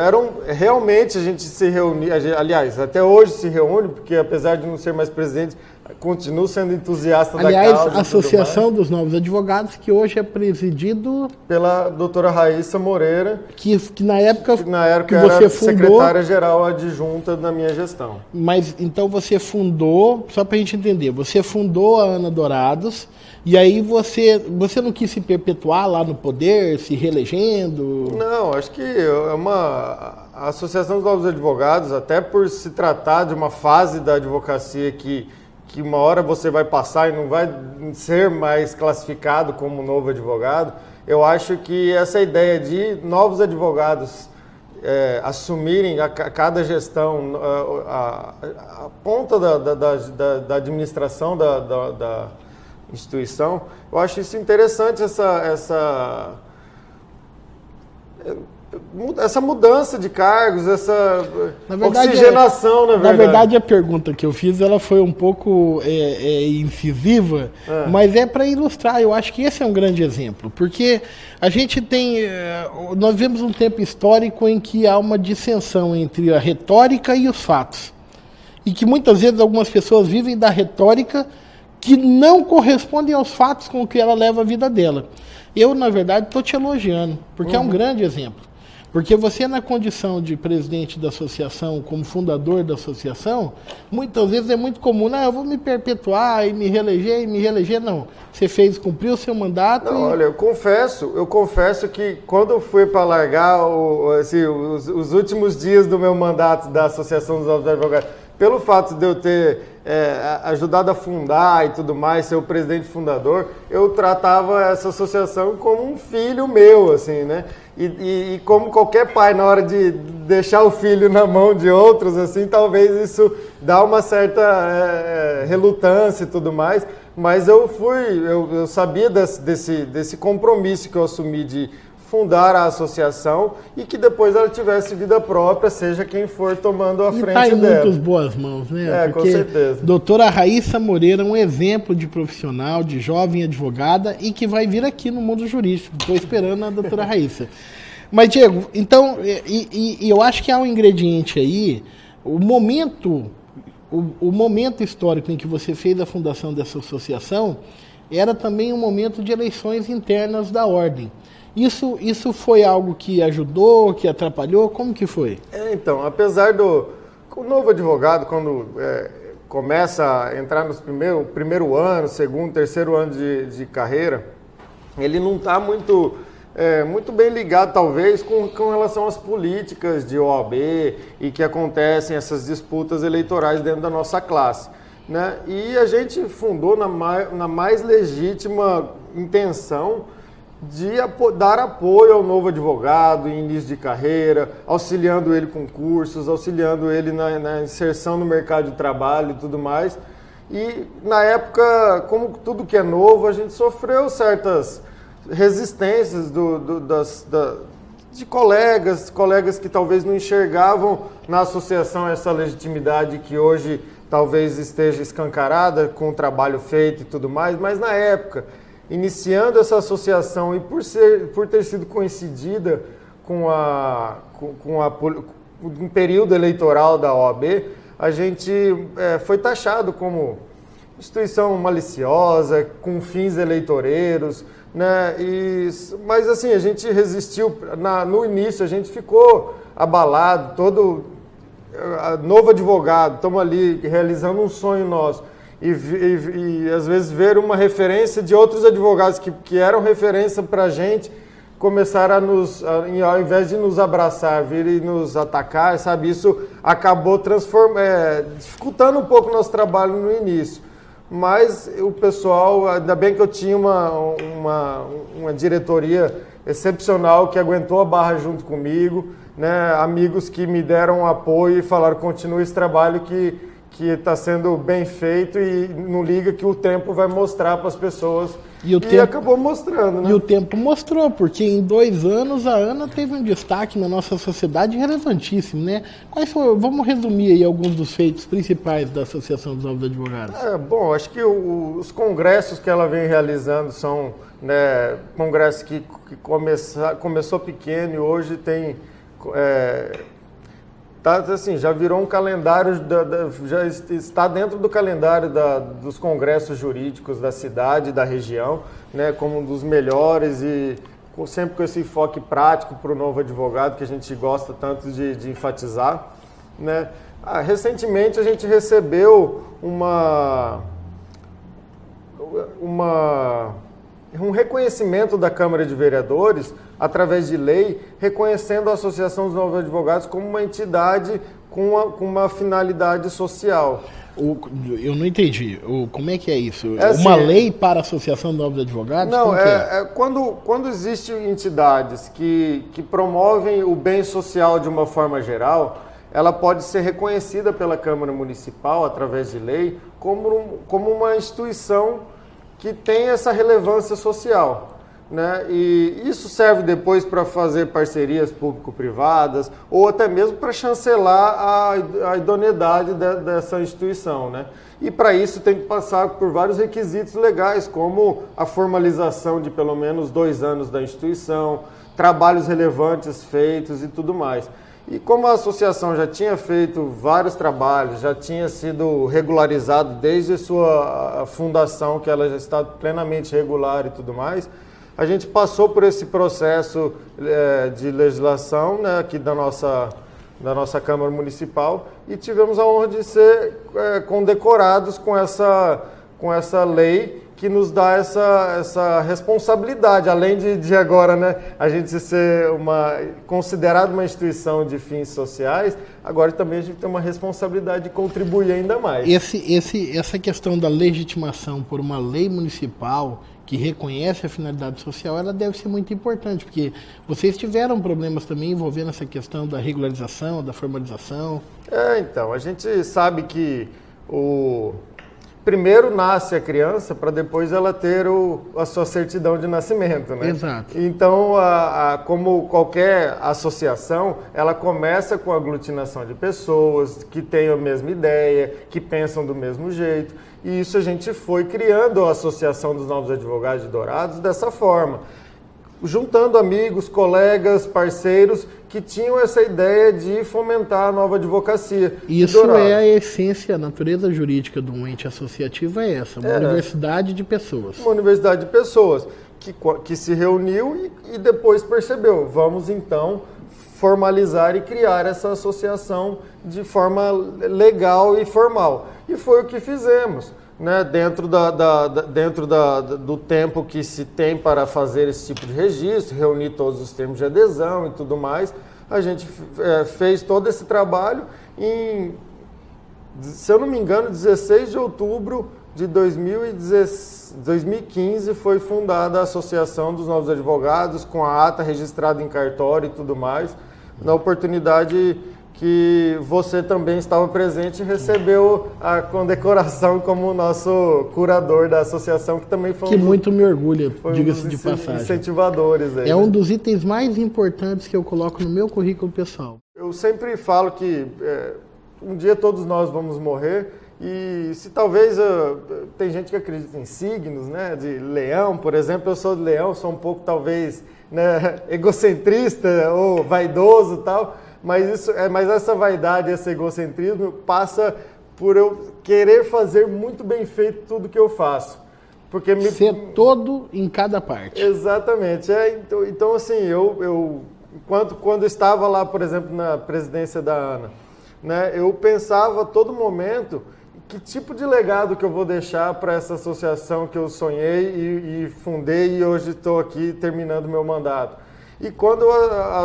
Realmente a gente se reunia, aliás, até hoje se reúne, porque apesar de não ser mais presidente, continuo sendo entusiasta da causa. Aliás, a Associação dos Novos Advogados, que hoje é presidido... pela doutora Raíssa Moreira, que na época que era você fundou... secretária-geral adjunta da minha gestão. Mas, então, você fundou, só para a gente entender, você fundou a Ana Dourados, e aí você não quis se perpetuar lá no poder, se reelegendo? Não, acho que a Associação dos Novos Advogados, até por se tratar de uma fase da advocacia que uma hora você vai passar e não vai ser mais classificado como novo advogado, eu acho que essa ideia de novos advogados assumirem a cada gestão a ponta da administração da instituição, eu acho isso interessante, essa mudança de cargos, essa oxigenação, na verdade, a pergunta que eu fiz, ela foi um pouco incisiva, mas é para ilustrar. Eu acho que esse é um grande exemplo, porque a gente nós vemos um tempo histórico em que há uma dissensão entre a retórica e os fatos, e que muitas vezes algumas pessoas vivem da retórica que não correspondem aos fatos com que ela leva a vida dela. Eu, na verdade, estou te elogiando, porque é um grande exemplo. Porque você, na condição de presidente da associação, como fundador da associação, muitas vezes é muito comum, eu vou me perpetuar e me reeleger, não. Você cumpriu o seu mandato. Não, olha, eu confesso que quando eu fui para largar os últimos dias do meu mandato da Associação dos Novos Advogados, pelo fato de eu ter ajudado a fundar e tudo mais, ser o presidente fundador, eu tratava essa associação como um filho meu, assim, né? E como qualquer pai, na hora de deixar o filho na mão de outros, assim, talvez isso dá uma certa relutância e tudo mais, mas eu sabia desse compromisso que eu assumi de fundar a associação e que depois ela tivesse vida própria, seja quem for tomando a frente dela. E está em muitas boas mãos, né? Com certeza. Doutora Raíssa Moreira, um exemplo de profissional, de jovem advogada e que vai vir aqui no mundo jurídico. Estou esperando a doutora Raíssa. Mas, Diego, então, eu acho que há um ingrediente aí, o momento histórico em que você fez a fundação dessa associação era também um momento de eleições internas da ordem. Isso foi algo que ajudou, que atrapalhou? Como que foi? Então, apesar o novo advogado, quando começa a entrar no primeiro ano, segundo, terceiro ano de carreira, ele não está muito bem ligado, talvez, com relação às políticas de OAB e que acontecem essas disputas eleitorais dentro da nossa classe, né? E a gente fundou na mais legítima intenção de dar apoio ao novo advogado em início de carreira, auxiliando ele com cursos, auxiliando ele na inserção no mercado de trabalho e tudo mais. E na época, como tudo que é novo, a gente sofreu certas resistências de colegas que talvez não enxergavam na associação essa legitimidade que hoje talvez esteja escancarada com o trabalho feito e tudo mais, mas na época, iniciando essa associação e por ter sido coincidida com um período eleitoral da OAB, a gente foi taxado como instituição maliciosa, com fins eleitoreiros, né? Mas assim, a gente resistiu, no início a gente ficou abalado, novo advogado, estamos ali realizando um sonho nosso, e às vezes ver uma referência de outros advogados que eram referência para a gente, começaram ao invés de nos abraçar, vir e nos atacar, sabe? Isso acabou dificultando um pouco o nosso trabalho no início. Mas o pessoal, ainda bem que eu tinha uma diretoria excepcional que aguentou a barra junto comigo, né? Amigos que me deram apoio e falaram, continue esse trabalho que está sendo bem feito e não liga que o tempo vai mostrar para as pessoas. E acabou mostrando, né? E o tempo mostrou, porque em 2 anos a Ana teve um destaque na nossa sociedade relevantíssimo, né? Vamos resumir aí alguns dos feitos principais da Associação dos Novos Advogados. Bom, acho que os congressos que ela vem realizando são, né, congressos que começou pequeno e hoje tem... já virou um calendário, já está dentro do calendário dos congressos jurídicos da cidade, da região, né, como um dos melhores e sempre com esse enfoque prático para o novo advogado que a gente gosta tanto de enfatizar, né. Recentemente a gente recebeu um reconhecimento da Câmara de Vereadores, através de lei, reconhecendo a Associação dos Novos Advogados como uma entidade com uma finalidade social. Eu não entendi. Como é que é isso? Assim, uma lei para a Associação dos Novos Advogados? Não, quando existem entidades que promovem o bem social de uma forma geral, ela pode ser reconhecida pela Câmara Municipal, através de lei, como uma instituição que tem essa relevância social, né? E isso serve depois para fazer parcerias público-privadas ou até mesmo para chancelar a idoneidade dessa instituição, né? E para isso tem que passar por vários requisitos legais, como a formalização de pelo menos 2 anos da instituição, trabalhos relevantes feitos e tudo mais. E como a associação já tinha feito vários trabalhos, já tinha sido regularizado desde a sua fundação, que ela já está plenamente regular e tudo mais, a gente passou por esse processo de legislação, né, aqui da nossa Câmara Municipal e tivemos a honra de ser condecorados com essa lei que nos dá essa responsabilidade, além de agora, né, a gente ser considerado uma instituição de fins sociais, agora também a gente tem uma responsabilidade de contribuir ainda mais. Essa questão da legitimação por uma lei municipal que reconhece a finalidade social, ela deve ser muito importante, porque vocês tiveram problemas também envolvendo essa questão da regularização, da formalização. Então, a gente sabe que primeiro nasce a criança para depois ela ter a sua certidão de nascimento, né? Exato. Então, como qualquer associação, ela começa com a aglutinação de pessoas que têm a mesma ideia, que pensam do mesmo jeito. E isso a gente foi criando a Associação dos Novos Advogados de Dourados dessa forma, juntando amigos, colegas, parceiros que tinham essa ideia de fomentar a nova advocacia. Isso é a essência, a natureza jurídica de um ente associativo é essa, uma universidade de pessoas. Uma universidade de pessoas que se reuniu e depois percebeu, vamos então formalizar e criar essa associação de forma legal e formal. E foi o que fizemos, né? Dentro do tempo que se tem para fazer esse tipo de registro, reunir todos os termos de adesão e tudo mais, a gente fez todo esse trabalho em, se eu não me engano, 16 de outubro de 2015 foi fundada a Associação dos Novos Advogados, com a ata registrada em cartório e tudo mais, na oportunidade que você também estava presente e recebeu a condecoração como nosso curador da associação, que também foi muito me orgulha, diga-se de passagem. Incentivadores. Aí, né? Um dos itens mais importantes que eu coloco no meu currículo pessoal. Eu sempre falo que um dia todos nós vamos morrer e se talvez tem gente que acredita em signos, né? De leão, por exemplo, eu sou de leão, sou um pouco talvez, né, egocentrista ou vaidoso e tal. Mas essa vaidade, esse egocentrismo passa por eu querer fazer muito bem feito tudo que eu faço. Porque ser todo em cada parte. Exatamente. Então assim, eu quando estava lá, por exemplo, na presidência da ANA, né, eu pensava a todo momento que tipo de legado que eu vou deixar para essa associação que eu sonhei e fundei e hoje estou aqui terminando meu mandato. E quando eu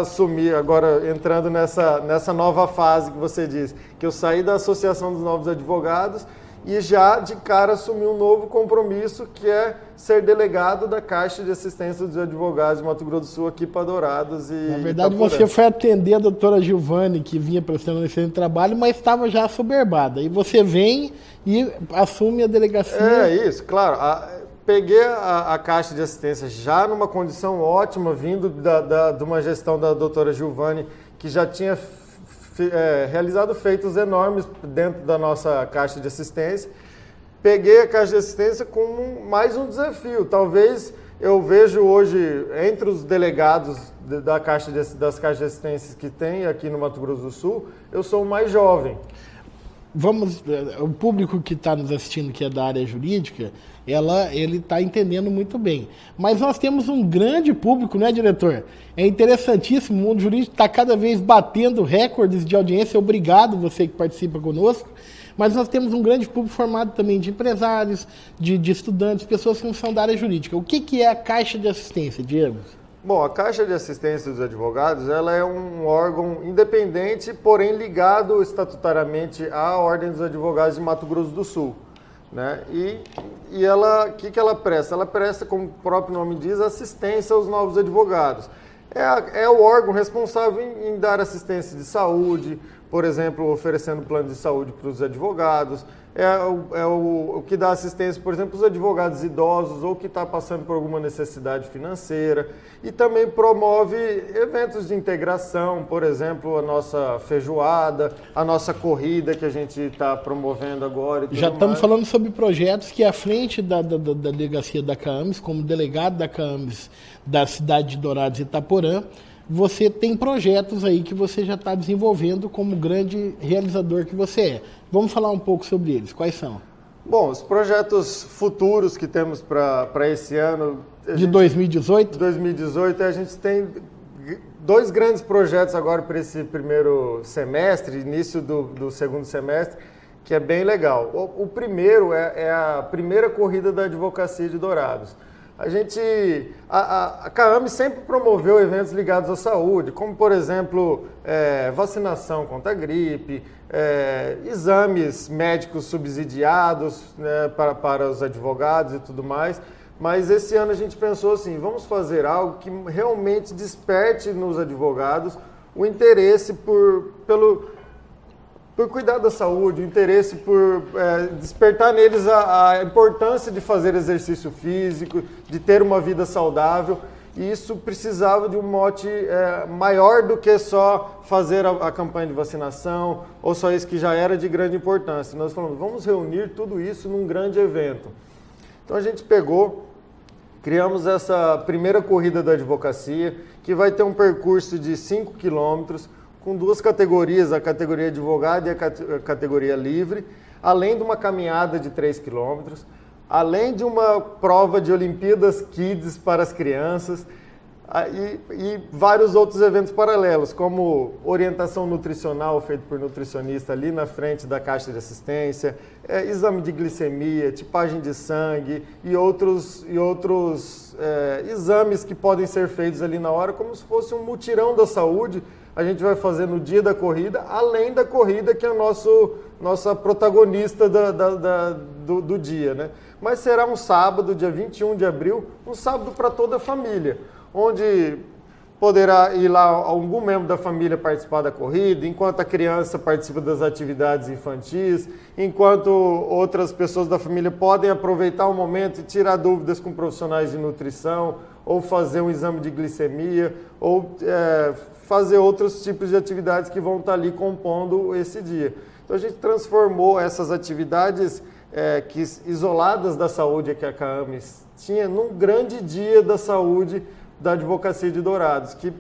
assumi, agora entrando nessa nova fase que você disse, que eu saí da Associação dos Novos Advogados e já de cara assumi um novo compromisso, que é ser delegado da Caixa de Assistência dos Advogados de Mato Grosso do Sul aqui para Dourados e na verdade, Itaporã. você foi atender a doutora Giovanni, que vinha prestando licença de trabalho, mas estava já assoberbada. E você vem e assume a delegacia. É isso, claro. Peguei a Caixa de Assistência já numa condição ótima, vindo de uma gestão da doutora Giovanni, que já tinha realizado feitos enormes dentro da nossa Caixa de Assistência. Peguei a Caixa de Assistência como mais um desafio. Talvez eu vejo hoje, entre os delegados das Caixas de Assistência que tem aqui no Mato Grosso do Sul, eu sou o mais jovem. O público que está nos assistindo, que é da área jurídica, ele está entendendo muito bem. Mas nós temos um grande público, né, diretor? É interessantíssimo, o mundo jurídico está cada vez batendo recordes de audiência. Obrigado, você que participa conosco. Mas nós temos um grande público formado também de empresários, de estudantes, pessoas que não são da área jurídica. O que é a Caixa de Assistência, Diego? Bom, a Caixa de Assistência dos Advogados, ela é um órgão independente, porém ligado estatutariamente à Ordem dos Advogados de Mato Grosso do Sul, né? E ela, o que ela presta? Ela presta, como o próprio nome diz, assistência aos novos advogados. É o órgão responsável em dar assistência de saúde, por exemplo, oferecendo plano de saúde para os advogados. O que dá assistência, por exemplo, os advogados idosos ou que está passando por alguma necessidade financeira. E também promove eventos de integração, por exemplo, a nossa feijoada, a nossa corrida que a gente está promovendo agora. Já estamos falando sobre projetos que, à frente da delegacia da CAAMES, como delegado da CAAMES da cidade de Dourados e Itaporã, você tem projetos aí que você já está desenvolvendo como grande realizador que você é. Vamos falar um pouco sobre eles. Quais são? Bom, os projetos futuros que temos para esse ano... De 2018? 2018, a gente tem 2 grandes projetos agora para esse primeiro semestre, início do segundo semestre, que é bem legal. O primeiro é a primeira corrida da advocacia de Dourados. A CAAMES sempre promoveu eventos ligados à saúde, como, por exemplo, vacinação contra a gripe, exames médicos subsidiados, né, para os advogados e tudo mais. Mas esse ano a gente pensou assim, vamos fazer algo que realmente desperte nos advogados o interesse por cuidar da saúde, o interesse por despertar neles a importância de fazer exercício físico, de ter uma vida saudável. E isso precisava de um mote maior do que só fazer a campanha de vacinação, ou só isso que já era de grande importância. Nós falamos, vamos reunir tudo isso num grande evento. Então a gente criamos essa primeira corrida da advocacia, que vai ter um percurso de 5 quilômetros, com 2 categorias, a categoria advogado e a categoria livre, além de uma caminhada de 3 quilômetros, além de uma prova de Olimpíadas Kids para as crianças e vários outros eventos paralelos, como orientação nutricional feita por nutricionista ali na frente da Caixa de Assistência, exame de glicemia, tipagem de sangue e outros exames que podem ser feitos ali na hora, como se fosse um mutirão da saúde. A gente vai fazer no dia da corrida, além da corrida, que é nossa protagonista do dia, né? Mas será um sábado, dia 21 de abril, um sábado para toda a família, onde poderá ir lá algum membro da família participar da corrida, enquanto a criança participa das atividades infantis, enquanto outras pessoas da família podem aproveitar o momento e tirar dúvidas com profissionais de nutrição, ou fazer um exame de glicemia, ou fazer outros tipos de atividades que vão estar ali compondo esse dia. Então a gente transformou essas atividades isoladas da saúde que a CAAMES tinha num grande dia da saúde da advocacia de Dourados, que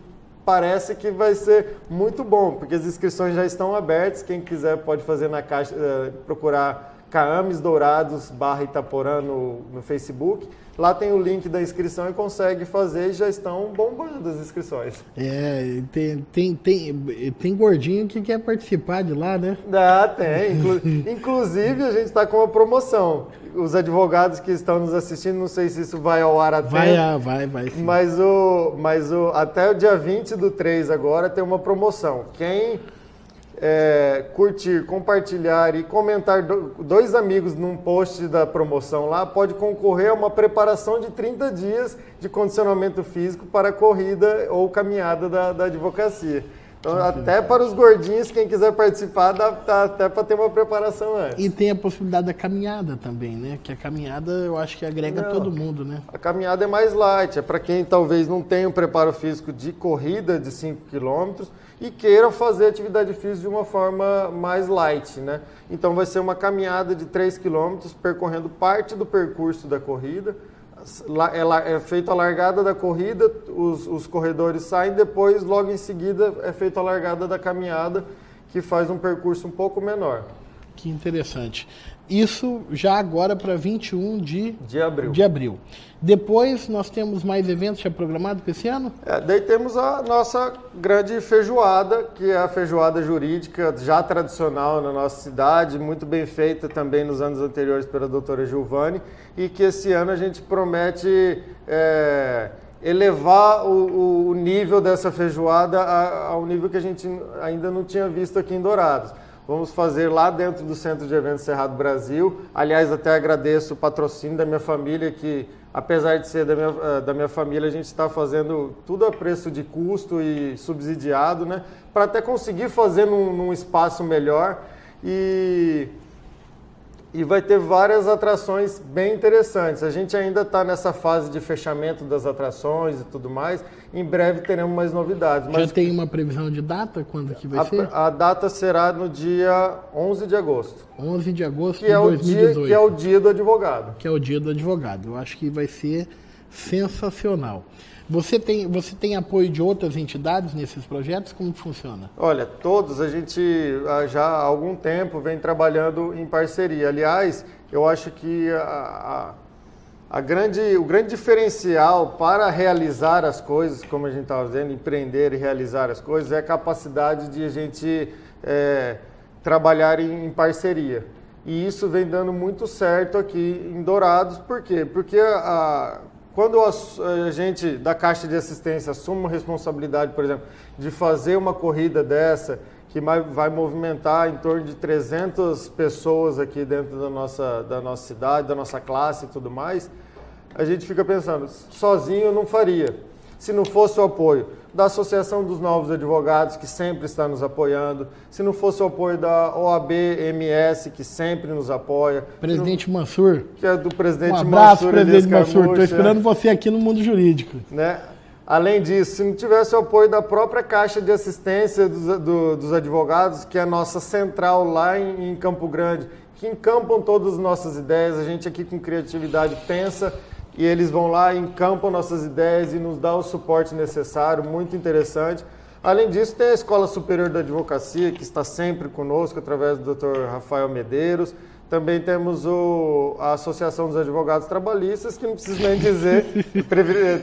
parece que vai ser muito bom, porque as inscrições já estão abertas. Quem quiser pode fazer na caixa, procurar Caames Dourados /Itaporã no Facebook. Lá tem o link da inscrição e consegue fazer, e já estão bombando as inscrições. Tem gordinho que quer participar de lá, né? Tem. Inclusive, a gente está com uma promoção. Os advogados que estão nos assistindo, não sei se isso vai ao ar até. Vai sim. Mas até o dia 20/3 agora tem uma promoção. Quem curtir, compartilhar e comentar 2 amigos num post da promoção lá, pode concorrer a uma preparação de 30 dias de condicionamento físico para a corrida ou caminhada da advocacia. Então, até para os gordinhos, quem quiser participar, dá até para ter uma preparação antes. E tem a possibilidade da caminhada também, né? Que a caminhada eu acho que agrega todo mundo, né? A caminhada é mais light, é para quem talvez não tenha um preparo físico de corrida de 5 km e queira fazer atividade física de uma forma mais light, né? Então vai ser uma caminhada de 3 km percorrendo parte do percurso da corrida. É feita a largada da corrida, os corredores saem, depois, logo em seguida, é feita a largada da caminhada, que faz um percurso um pouco menor. Que interessante. Isso já agora para 21 de abril. Depois nós temos mais eventos já programados para esse ano? Daí temos a nossa grande feijoada, que é a feijoada jurídica, já tradicional na nossa cidade, muito bem feita também nos anos anteriores pela doutora Giovanni, e que esse ano a gente promete elevar o nível dessa feijoada ao nível que a gente ainda não tinha visto aqui em Dourados. Vamos fazer lá dentro do Centro de Eventos Cerrado Brasil. Aliás, até agradeço o patrocínio da minha família, que apesar de ser da minha família, a gente está fazendo tudo a preço de custo e subsidiado, né? Para até conseguir fazer num espaço melhor. E vai ter várias atrações bem interessantes. A gente ainda está nessa fase de fechamento das atrações e tudo mais. Em breve teremos mais novidades. Já tem uma previsão de data? Quando que vai ser? A data será no dia 11 de agosto. 11 de agosto de 2018. Que é o dia do advogado. Que é o dia do advogado. Eu acho que vai ser sensacional. Você tem apoio de outras entidades nesses projetos? Como que funciona? Olha, todos a gente já há algum tempo vem trabalhando em parceria. Aliás, eu acho que o grande diferencial para realizar as coisas, como a gente estava dizendo, empreender e realizar as coisas, é a capacidade de a gente trabalhar em parceria. E isso vem dando muito certo aqui em Dourados. Por quê? Porque quando a gente da Caixa de Assistência assume uma responsabilidade, por exemplo, de fazer uma corrida dessa, que vai movimentar em torno de 300 pessoas aqui dentro da nossa cidade, da nossa classe e tudo mais, a gente fica pensando, sozinho eu não faria. Se não fosse o apoio da Associação dos Novos Advogados, que sempre está nos apoiando, se não fosse o apoio da OAB-MS, que sempre nos apoia. Presidente Mansur. Que é do presidente Mansur. Um abraço, presidente Mansur. Estou esperando você aqui no mundo jurídico. Né? Além disso, se não tivesse o apoio da própria Caixa de Assistência dos Advogados, que é a nossa central lá em Campo Grande, que encampam todas as nossas ideias, a gente aqui com criatividade pensa e eles vão lá, encampam nossas ideias e nos dão o suporte necessário, muito interessante. Além disso, tem a Escola Superior da Advocacia, que está sempre conosco, através do Dr. Rafael Medeiros. Também temos a Associação dos Advogados Trabalhistas, que não preciso nem dizer,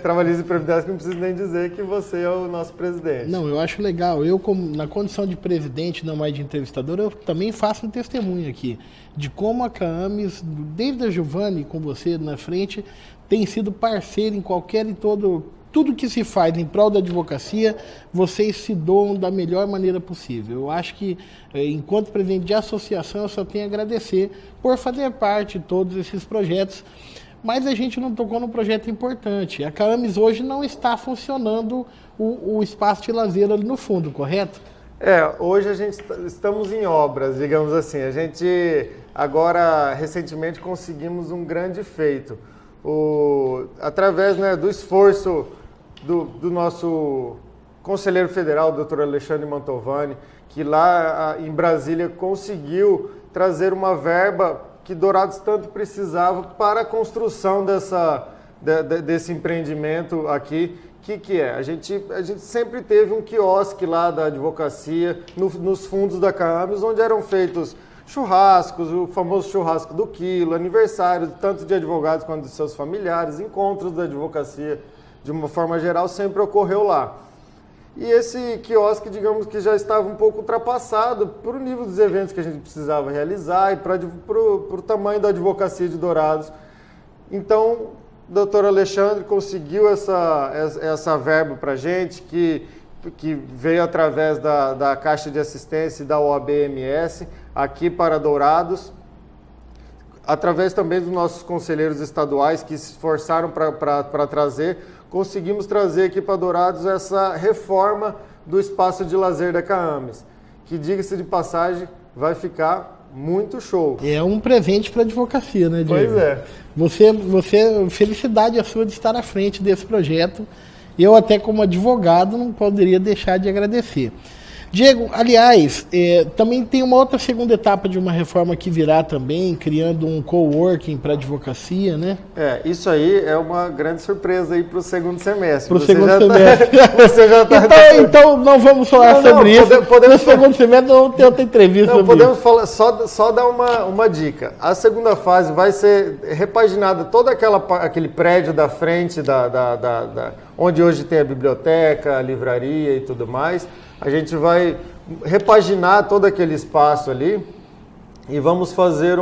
Trabalhistas e Previdência, que não preciso nem dizer que você é o nosso presidente. Não, eu acho legal. Eu, na condição de presidente, não mais de entrevistador, eu também faço um testemunho aqui de como a Caames, desde a Giovanni, com você na frente, tem sido parceiro em qualquer e tudo que se faz em prol da advocacia, vocês se doam da melhor maneira possível. Eu acho que, enquanto presidente de associação, eu só tenho a agradecer por fazer parte de todos esses projetos. Mas a gente não tocou num projeto importante. A Caames hoje não está funcionando o espaço de lazer ali no fundo, correto? Hoje estamos em obras, digamos assim. A gente agora, recentemente, conseguimos um grande feito. Através do esforço do nosso conselheiro federal, o Dr. Alexandre Mantovani, que lá em Brasília conseguiu trazer uma verba que Dourados tanto precisava para a construção desse empreendimento aqui, que é? A gente sempre teve um quiosque lá da advocacia, nos fundos da Caambis, onde eram feitos churrascos, o famoso churrasco do quilo, aniversários, tanto de advogados quanto de seus familiares, encontros da advocacia, de uma forma geral, sempre ocorreu lá. E esse quiosque, digamos que já estava um pouco ultrapassado por o nível dos eventos que a gente precisava realizar e para o tamanho da advocacia de Dourados. Então, o doutor Alexandre conseguiu essa verba para a gente, que veio através da Caixa de Assistência e da OAB-MS, aqui para Dourados, através também dos nossos conselheiros estaduais que se esforçaram para trazer, conseguimos trazer aqui para Dourados essa reforma do espaço de lazer da Caambis, que, diga-se de passagem, vai ficar muito show. É um presente para a advocacia, né, Diego? Pois é. Você, felicidade a sua de estar à frente desse projeto. Eu, até como advogado, não poderia deixar de agradecer. Diego, aliás, também tem uma outra segunda etapa de uma reforma que virá também, criando um coworking para advocacia, né? Isso aí é uma grande surpresa aí para o segundo semestre. Para o segundo semestre. Você já tá então não vamos falar sobre isso. No segundo semestre não tem outra entrevista. Não, podemos falar, só dar uma dica. A segunda fase vai ser repaginada todo aquele prédio da frente, onde hoje tem a biblioteca, a livraria e tudo mais. A gente vai repaginar todo aquele espaço ali e vamos fazer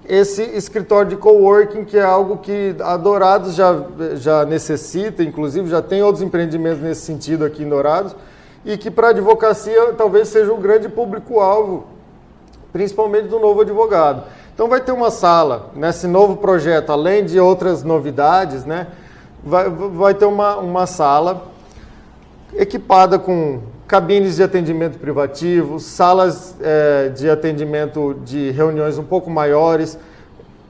esse escritório de coworking, que é algo que a Dourados já necessita, inclusive já tem outros empreendimentos nesse sentido aqui em Dourados, e que para a advocacia talvez seja um grande público-alvo, principalmente do novo advogado. Então vai ter uma sala nesse novo projeto, além de outras novidades, né? Vai ter uma sala equipada com cabines de atendimento privativo, salas de atendimento de reuniões um pouco maiores,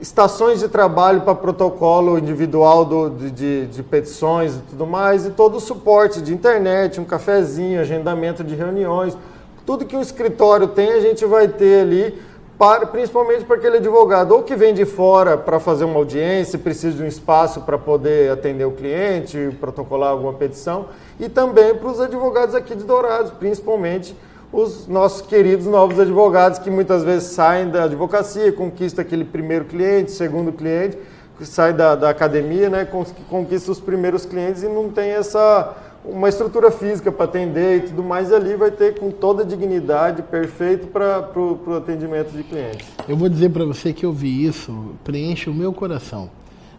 estações de trabalho para protocolo individual de petições e tudo mais, e todo o suporte de internet, um cafezinho, agendamento de reuniões. Tudo que um escritório tem, a gente vai ter ali, principalmente para aquele advogado ou que vem de fora para fazer uma audiência, precisa de um espaço para poder atender o cliente, protocolar alguma petição, e também para os advogados aqui de Dourados, principalmente os nossos queridos novos advogados que muitas vezes saem da advocacia, conquistam aquele primeiro cliente, segundo cliente, que sai da academia, né, conquista os primeiros clientes e não tem uma estrutura física para atender e tudo mais, e ali vai ter com toda a dignidade, perfeito para o atendimento de clientes. Eu vou dizer para você que eu vi isso, preenche o meu coração,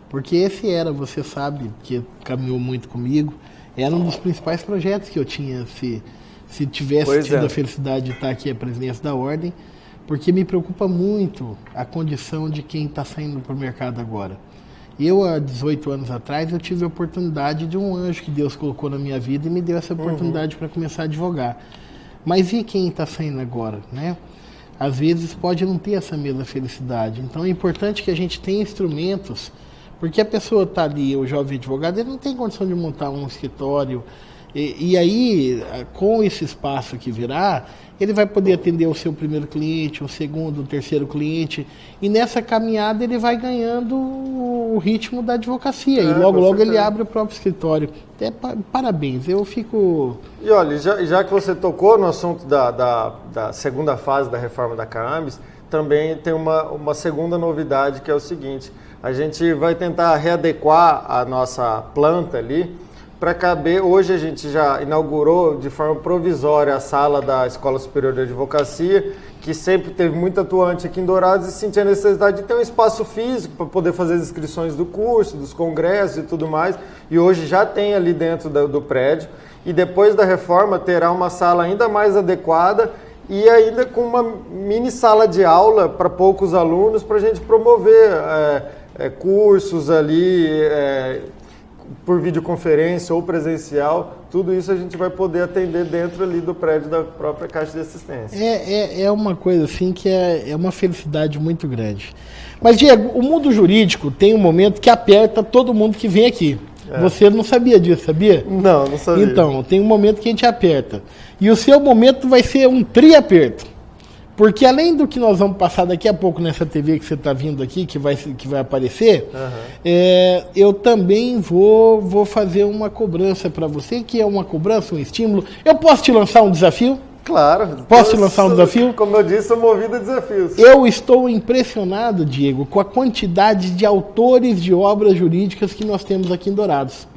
porque esse era, você sabe, que caminhou muito comigo, era um dos principais projetos que eu tinha, se tivesse tido a felicidade de estar aqui à presidência da Ordem, porque me preocupa muito a condição de quem está saindo para o mercado agora. Eu, há 18 anos atrás, eu tive a oportunidade de um anjo que Deus colocou na minha vida e me deu essa oportunidade para começar a advogar. Mas e quem está saindo agora, né? Às vezes pode não ter essa mesma felicidade. Então é importante que a gente tenha instrumentos, porque a pessoa está ali, o jovem advogado, ele não tem condição de montar um escritório. E aí, com esse espaço que virá, ele vai poder atender o seu primeiro cliente, o segundo, o terceiro cliente, e nessa caminhada ele vai ganhando o ritmo da advocacia, e logo ele abre o próprio escritório. Parabéns, eu fico... E olha, já que você tocou no assunto da segunda fase da reforma da Caambis, também tem uma segunda novidade, que é o seguinte: a gente vai tentar readequar a nossa planta ali, para caber. Hoje a gente já inaugurou de forma provisória a sala da Escola Superior de Advocacia, que sempre teve muito atuante aqui em Dourados e sentia a necessidade de ter um espaço físico para poder fazer as inscrições do curso, dos congressos e tudo mais, e hoje já tem ali dentro do prédio, e depois da reforma terá uma sala ainda mais adequada e ainda com uma mini sala de aula para poucos alunos, para a gente promover cursos ali, por videoconferência ou presencial. Tudo isso a gente vai poder atender dentro ali do prédio da própria Caixa de Assistência. É uma coisa assim que é uma felicidade muito grande. Mas, Diego, o mundo jurídico tem um momento que aperta todo mundo que vem aqui. Você não sabia disso, sabia? Não sabia. Então, tem um momento que a gente aperta. E o seu momento vai ser um tri-aperto. Porque além do que nós vamos passar daqui a pouco nessa TV que você está vindo aqui, que vai aparecer, eu também vou fazer uma cobrança para você, que é uma cobrança, um estímulo. Eu posso te lançar um desafio? Claro. Posso te lançar um desafio? Como eu disse, sou movido a desafios. Eu estou impressionado, Diego, com a quantidade de autores de obras jurídicas que nós temos aqui em Dourados.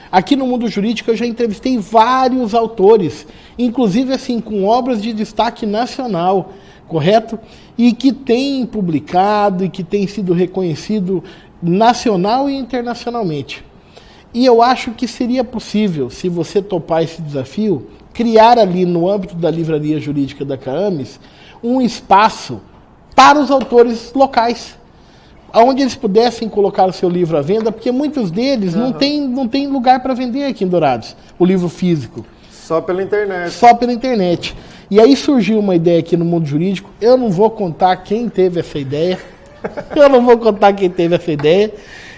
Aqui no mundo jurídico eu já entrevistei vários autores, inclusive assim, com obras de destaque nacional, correto? E que têm publicado e que têm sido reconhecido nacional e internacionalmente. E eu acho que seria possível, se você topar esse desafio, criar ali no âmbito da Livraria Jurídica da CAAMES um espaço para os autores locais, onde eles pudessem colocar o seu livro à venda, porque muitos deles não tem lugar para vender aqui em Dourados, o livro físico. Só pela internet. Só pela internet. E aí surgiu uma ideia aqui no mundo jurídico, eu não vou contar quem teve essa ideia,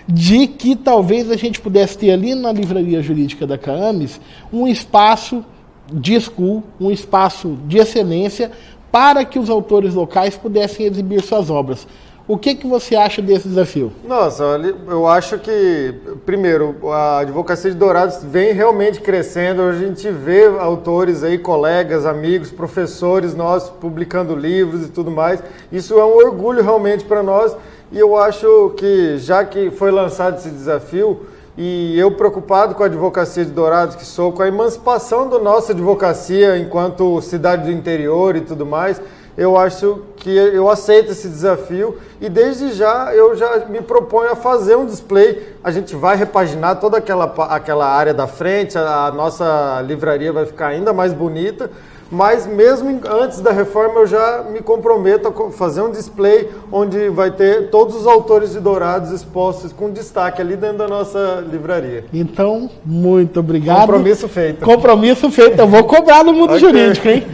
de que talvez a gente pudesse ter ali na Livraria Jurídica da CAAMES um espaço de school, um espaço de excelência para que os autores locais pudessem exibir suas obras. O que você acha desse desafio? Nossa, olha, eu acho que, primeiro, a advocacia de Dourados vem realmente crescendo. A gente vê autores aí, colegas, amigos, professores nossos publicando livros e tudo mais. Isso é um orgulho realmente para nós. E eu acho que, já que foi lançado esse desafio, e eu preocupado com a advocacia de Dourados, que sou, com a emancipação da nossa advocacia enquanto cidade do interior e tudo mais, eu acho que eu aceito esse desafio e desde já eu já me proponho a fazer um display. A gente vai repaginar toda aquela área da frente, a nossa livraria vai ficar ainda mais bonita, mas mesmo antes da reforma eu já me comprometo a fazer um display onde vai ter todos os autores de Dourados expostos com destaque ali dentro da nossa livraria. Então, muito obrigado. Compromisso feito. Compromisso feito. Eu vou cobrar no mundo jurídico, hein?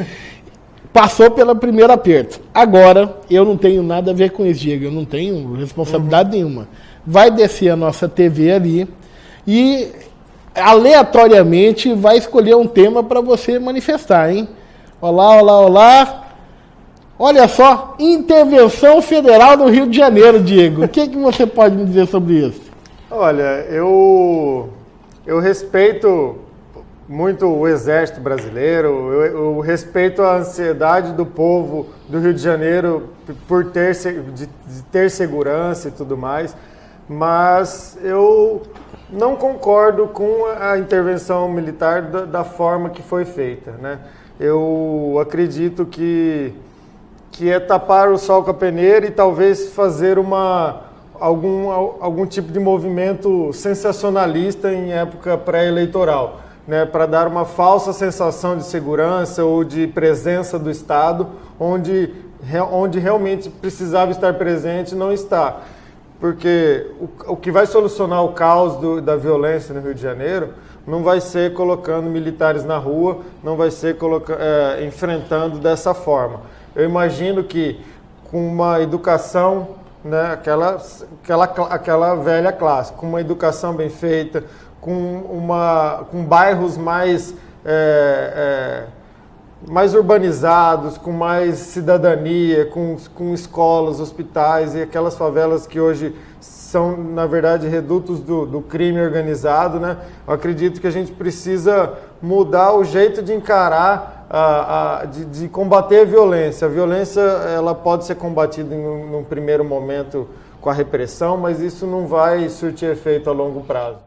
Passou pelo primeiro aperto. Agora, eu não tenho nada a ver com isso, Diego. Eu não tenho responsabilidade nenhuma. Vai descer a nossa TV ali e, aleatoriamente, vai escolher um tema para você manifestar, hein? Olá, olá, olá. Olha só, intervenção federal no Rio de Janeiro, Diego. O que você pode me dizer sobre isso? Olha, eu respeito muito o Exército Brasileiro, eu respeito a ansiedade do povo do Rio de Janeiro por ter segurança e tudo mais, mas eu não concordo com a intervenção militar da forma que foi feita, né? Eu acredito que é tapar o sol com a peneira e talvez fazer algum tipo de movimento sensacionalista em época pré-eleitoral, né, para dar uma falsa sensação de segurança ou de presença do Estado, onde realmente precisava estar presente não está. Porque o que vai solucionar o caos da violência no Rio de Janeiro não vai ser colocando militares na rua, não vai ser enfrentando dessa forma. Eu imagino que com uma educação, né, aquela velha classe, com uma educação bem feita, com bairros mais urbanizados, com mais cidadania, com escolas, hospitais e aquelas favelas que hoje são, na verdade, redutos do crime organizado, né? Eu acredito que a gente precisa mudar o jeito de encarar, de combater a violência. A violência ela pode ser combatida num primeiro momento com a repressão, mas isso não vai surtir efeito a longo prazo.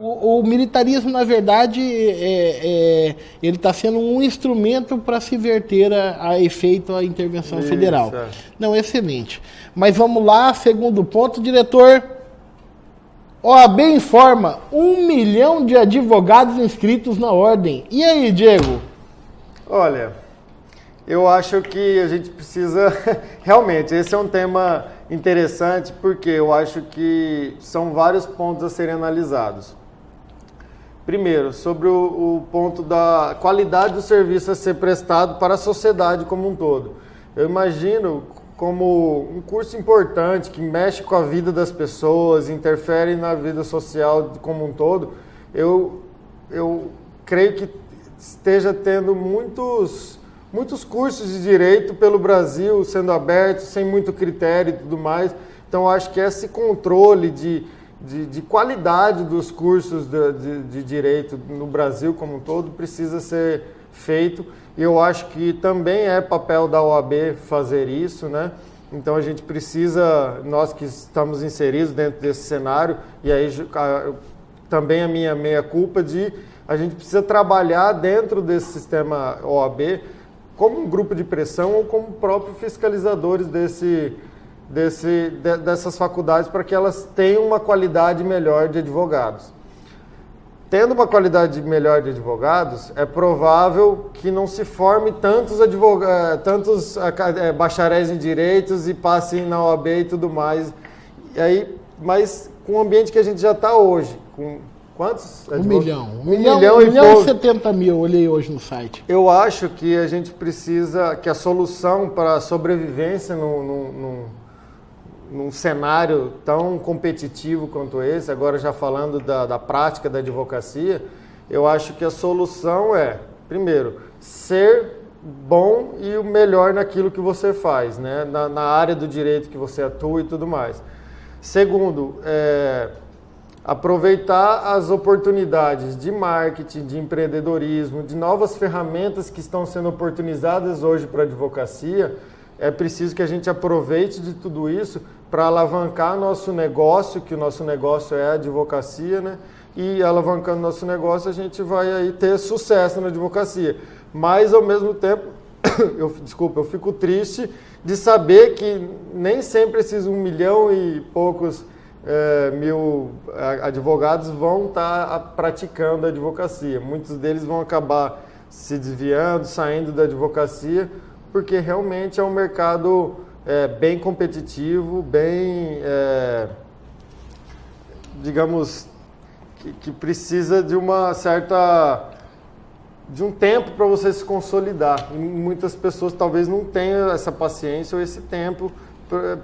O militarismo, na verdade, ele está sendo um instrumento para se verter a efeito a intervenção federal. Não, excelente. Mas vamos lá, segundo ponto, diretor. OAB informa 1 milhão de advogados inscritos na ordem. E aí, Diego? Olha, eu acho que a gente precisa... Realmente, esse é um tema interessante porque eu acho que são vários pontos a serem analisados. Primeiro, sobre o ponto da qualidade do serviço a ser prestado para a sociedade como um todo. Eu imagino como um curso importante que mexe com a vida das pessoas, interfere na vida social como um todo. Eu creio que esteja tendo muitos muitos cursos de direito pelo Brasil sendo abertos, sem muito critério e tudo mais. Então, eu acho que esse controle de qualidade dos cursos de direito no Brasil como um todo precisa ser feito. E eu acho que também é papel da OAB fazer isso, né? Então, a gente precisa, nós que estamos inseridos dentro desse cenário, e aí também a minha meia-culpa a gente precisa trabalhar dentro desse sistema OAB como um grupo de pressão ou como próprios fiscalizadores dessas faculdades para que elas tenham uma qualidade melhor de advogados. Tendo uma qualidade melhor de advogados, é provável que não se forme tantos bacharéis em direitos e passem na OAB e tudo mais. Mas com o ambiente que a gente já está hoje, com quantos? 1 milhão. 1 milhão e 70 mil, olhei hoje no site. Eu acho que a gente precisa, que a solução para a sobrevivência num cenário tão competitivo quanto esse, agora já falando da prática da advocacia, eu acho que a solução é, primeiro, ser bom e o melhor naquilo que você faz, né? Na área do direito que você atua e tudo mais. Segundo, aproveitar as oportunidades de marketing, de empreendedorismo, de novas ferramentas que estão sendo oportunizadas hoje para a advocacia. É preciso que a gente aproveite de tudo isso para alavancar nosso negócio, que o nosso negócio é a advocacia, né? E alavancando nosso negócio, a gente vai aí ter sucesso na advocacia. Mas, ao mesmo tempo, eu fico triste de saber que nem sempre esses 1 milhão e poucos mil advogados vão estar praticando a advocacia. Muitos deles vão acabar se desviando, saindo da advocacia, porque realmente é um mercado bem competitivo, bem, digamos, que precisa de de um tempo para você se consolidar. E muitas pessoas talvez não tenham essa paciência ou esse tempo,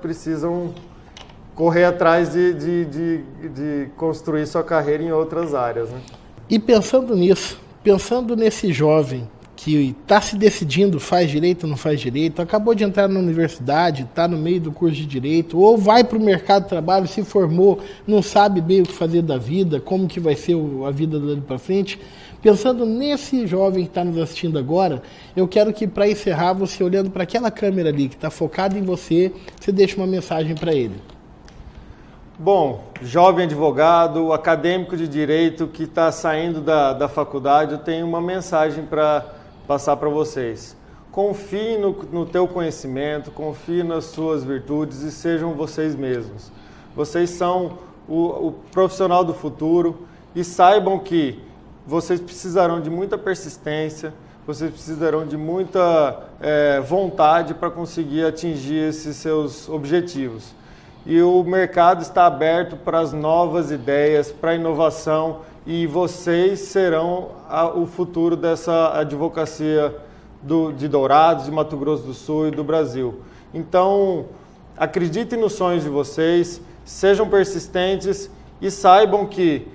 precisam correr atrás de construir sua carreira em outras áreas, né? E pensando nisso, pensando nesse jovem que está se decidindo, faz direito ou não faz direito, acabou de entrar na universidade, está no meio do curso de direito, ou vai para o mercado de trabalho, se formou, não sabe bem o que fazer da vida, como que vai ser a vida dele para frente. Pensando nesse jovem que está nos assistindo agora, eu quero que, para encerrar, você olhando para aquela câmera ali que está focada em você, você deixe uma mensagem para ele. Bom, jovem advogado, acadêmico de direito que está saindo da faculdade, eu tenho uma mensagem para passar para vocês. Confie no teu conhecimento, confie nas suas virtudes e sejam vocês mesmos. Vocês são o profissional do futuro e saibam que vocês precisarão de muita persistência, vocês precisarão de muita vontade para conseguir atingir esses seus objetivos. E o mercado está aberto para as novas ideias, para a inovação, e vocês serão o futuro dessa advocacia de Dourados, de Mato Grosso do Sul e do Brasil. Então, acreditem nos sonhos de vocês, sejam persistentes e saibam que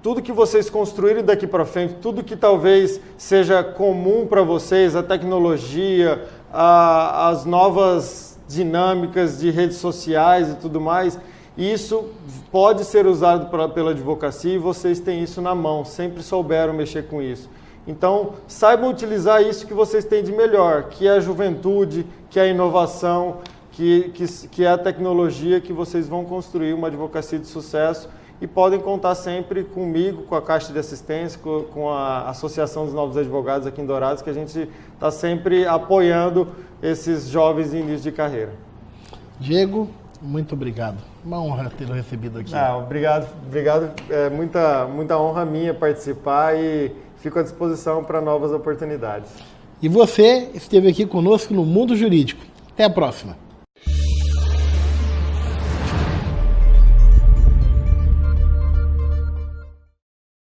tudo que vocês construírem daqui para frente, tudo que talvez seja comum para vocês, a tecnologia, as novas dinâmicas de redes sociais e tudo mais, isso pode ser usado pela advocacia e vocês têm isso na mão, sempre souberam mexer com isso. Então, saibam utilizar isso que vocês têm de melhor, que é a juventude, que é a inovação, que é a tecnologia, que vocês vão construir uma advocacia de sucesso e podem contar sempre comigo, com a Caixa de Assistência, com a Associação dos Novos Advogados aqui em Dourados, que a gente está sempre apoiando esses jovens em início de carreira. Diego, muito obrigado. Uma honra tê-lo recebido aqui. Obrigado. É muita honra minha participar e fico à disposição para novas oportunidades. E você esteve aqui conosco no Mundo Jurídico. Até a próxima.